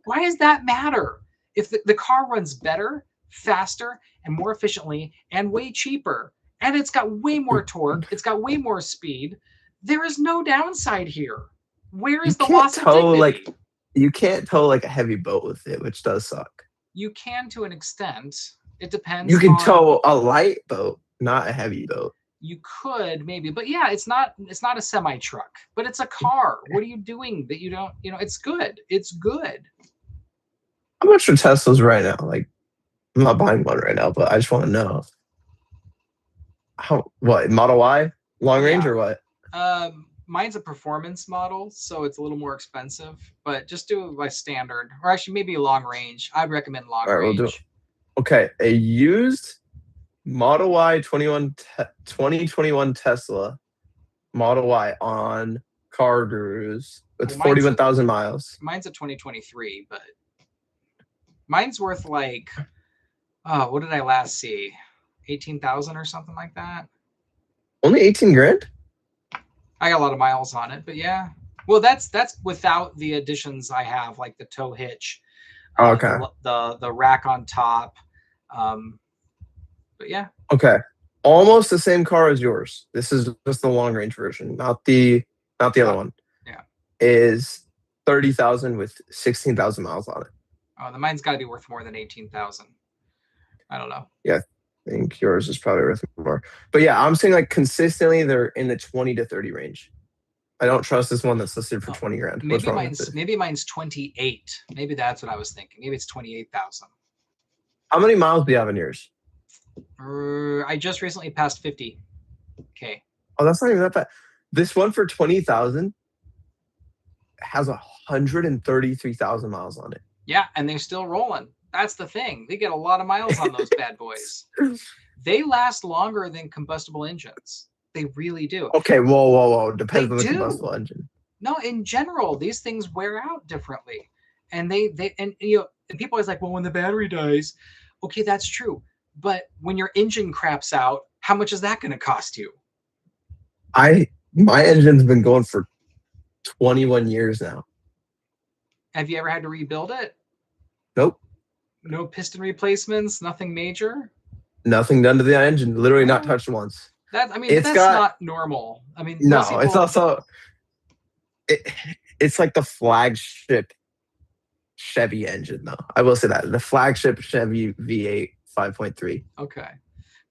Why does that matter? If the car runs better, faster, and more efficiently, and way cheaper, and it's got way more torque. It's got way more speed. There is no downside here. Where is the loss of dignity? You can't tow like a heavy boat with it, which does suck. You can to an extent. It depends. You can tow a light boat, not a heavy boat. You could maybe, but yeah, it's not a semi truck, but it's a car. What are you doing that you don't? It's good. It's good. How much are Teslas right now? Like, I'm not buying one right now, but I just want to know. What Model Y, long range or what? Mine's a performance model, so it's a little more expensive. But just do it by standard, or actually maybe long range. I'd recommend long range. We'll do it. Okay, a used Model Y 2021 Tesla Model Y on Car Gurus with 41,000 miles. Mine's a 2023, but mine's worth like, what did I last see? 18,000 or something like that. Only 18 grand? I got a lot of miles on it, but yeah. Well, that's without the additions I have, like the tow hitch, okay, the rack on top. But yeah. Okay. Almost the same car as yours. This is just the long range version, not the other one. Yeah. Is 30,000 with 16,000 miles on it. Oh, the mine's got to be worth more than 18,000. I don't know. Yeah, I think yours is probably worth more. But yeah, I'm saying like consistently they're in the 20 to 30 range. I don't trust this one that's listed for 20 grand. Maybe mine's 28. Maybe that's what I was thinking. Maybe it's 28,000. How many miles do you have in yours? I just recently passed 50. Okay. Oh, that's not even that bad. This one for 20,000 has 133,000 miles on it. Yeah, and they're still rolling. That's the thing. They get a lot of miles on those bad boys. They last longer than combustible engines. They really do. Okay, whoa. Depends on the combustible engine. No, in general, these things wear out differently. And and people always like, well, when the battery dies, okay, that's true. But when your engine craps out, how much is that going to cost you? My engine's been going for 21 years now. Have you ever had to rebuild it? Nope. No piston replacements, nothing major? Nothing done to the engine. Literally not touched once. That's not normal. I mean, no, it's also it's like the flagship Chevy engine, though. I will say that the flagship Chevy V8 5.3. Okay,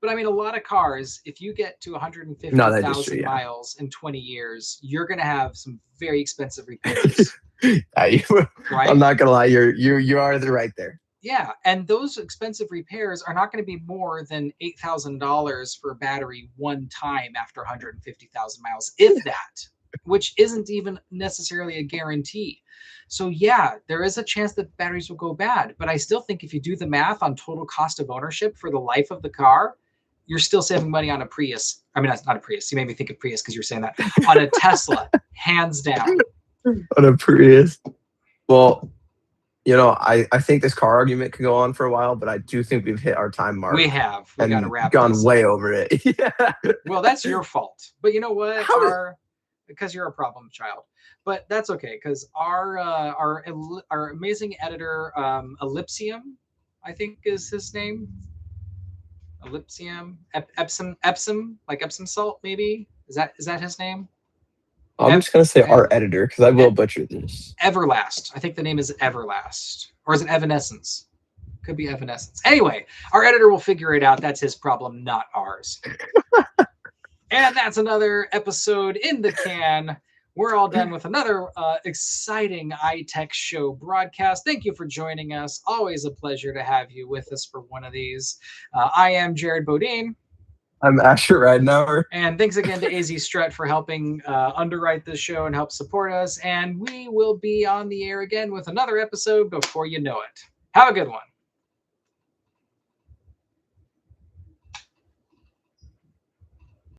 but I mean, a lot of cars, if you get to 150,000 miles in 20 years, you're going to have some very expensive repairs. Right? I'm not gonna lie, you are right there. Yeah, and those expensive repairs are not going to be more than $8,000 for a battery one time after 150,000 miles, if that, which isn't even necessarily a guarantee. So yeah, there is a chance that batteries will go bad, but I still think if you do the math on total cost of ownership for the life of the car, you're still saving money on a Prius. I mean, that's not a Prius. You made me think of Prius because you're saying that. On a Tesla, hands down. On a Prius. Well, I think this car argument could go on for a while, but I do think we've hit our time mark. We have. We got to wrap gone way over it. Yeah. Well, that's your fault. But you know what? Because you're a problem child. But that's okay, because our amazing editor, Ellipsium, I think is his name. Ellipsium, Epsom, like Epsom salt, maybe. Is that his name? I'm just gonna say our editor because I will butcher this. Everlast. I think the name is Everlast, or is it Evanescence? Could be Evanescence. Anyway, our editor will figure it out. That's his problem, not ours. And that's another episode in the can. We're all done with another exciting iTech show broadcast. Thank you for joining us. Always a pleasure to have you with us for one of these. I am Jared Bodine. I'm Asher Ridenauer. And thanks again to AZ Strut for helping underwrite this show and help support us. And we will be on the air again with another episode before you know it. Have a good one.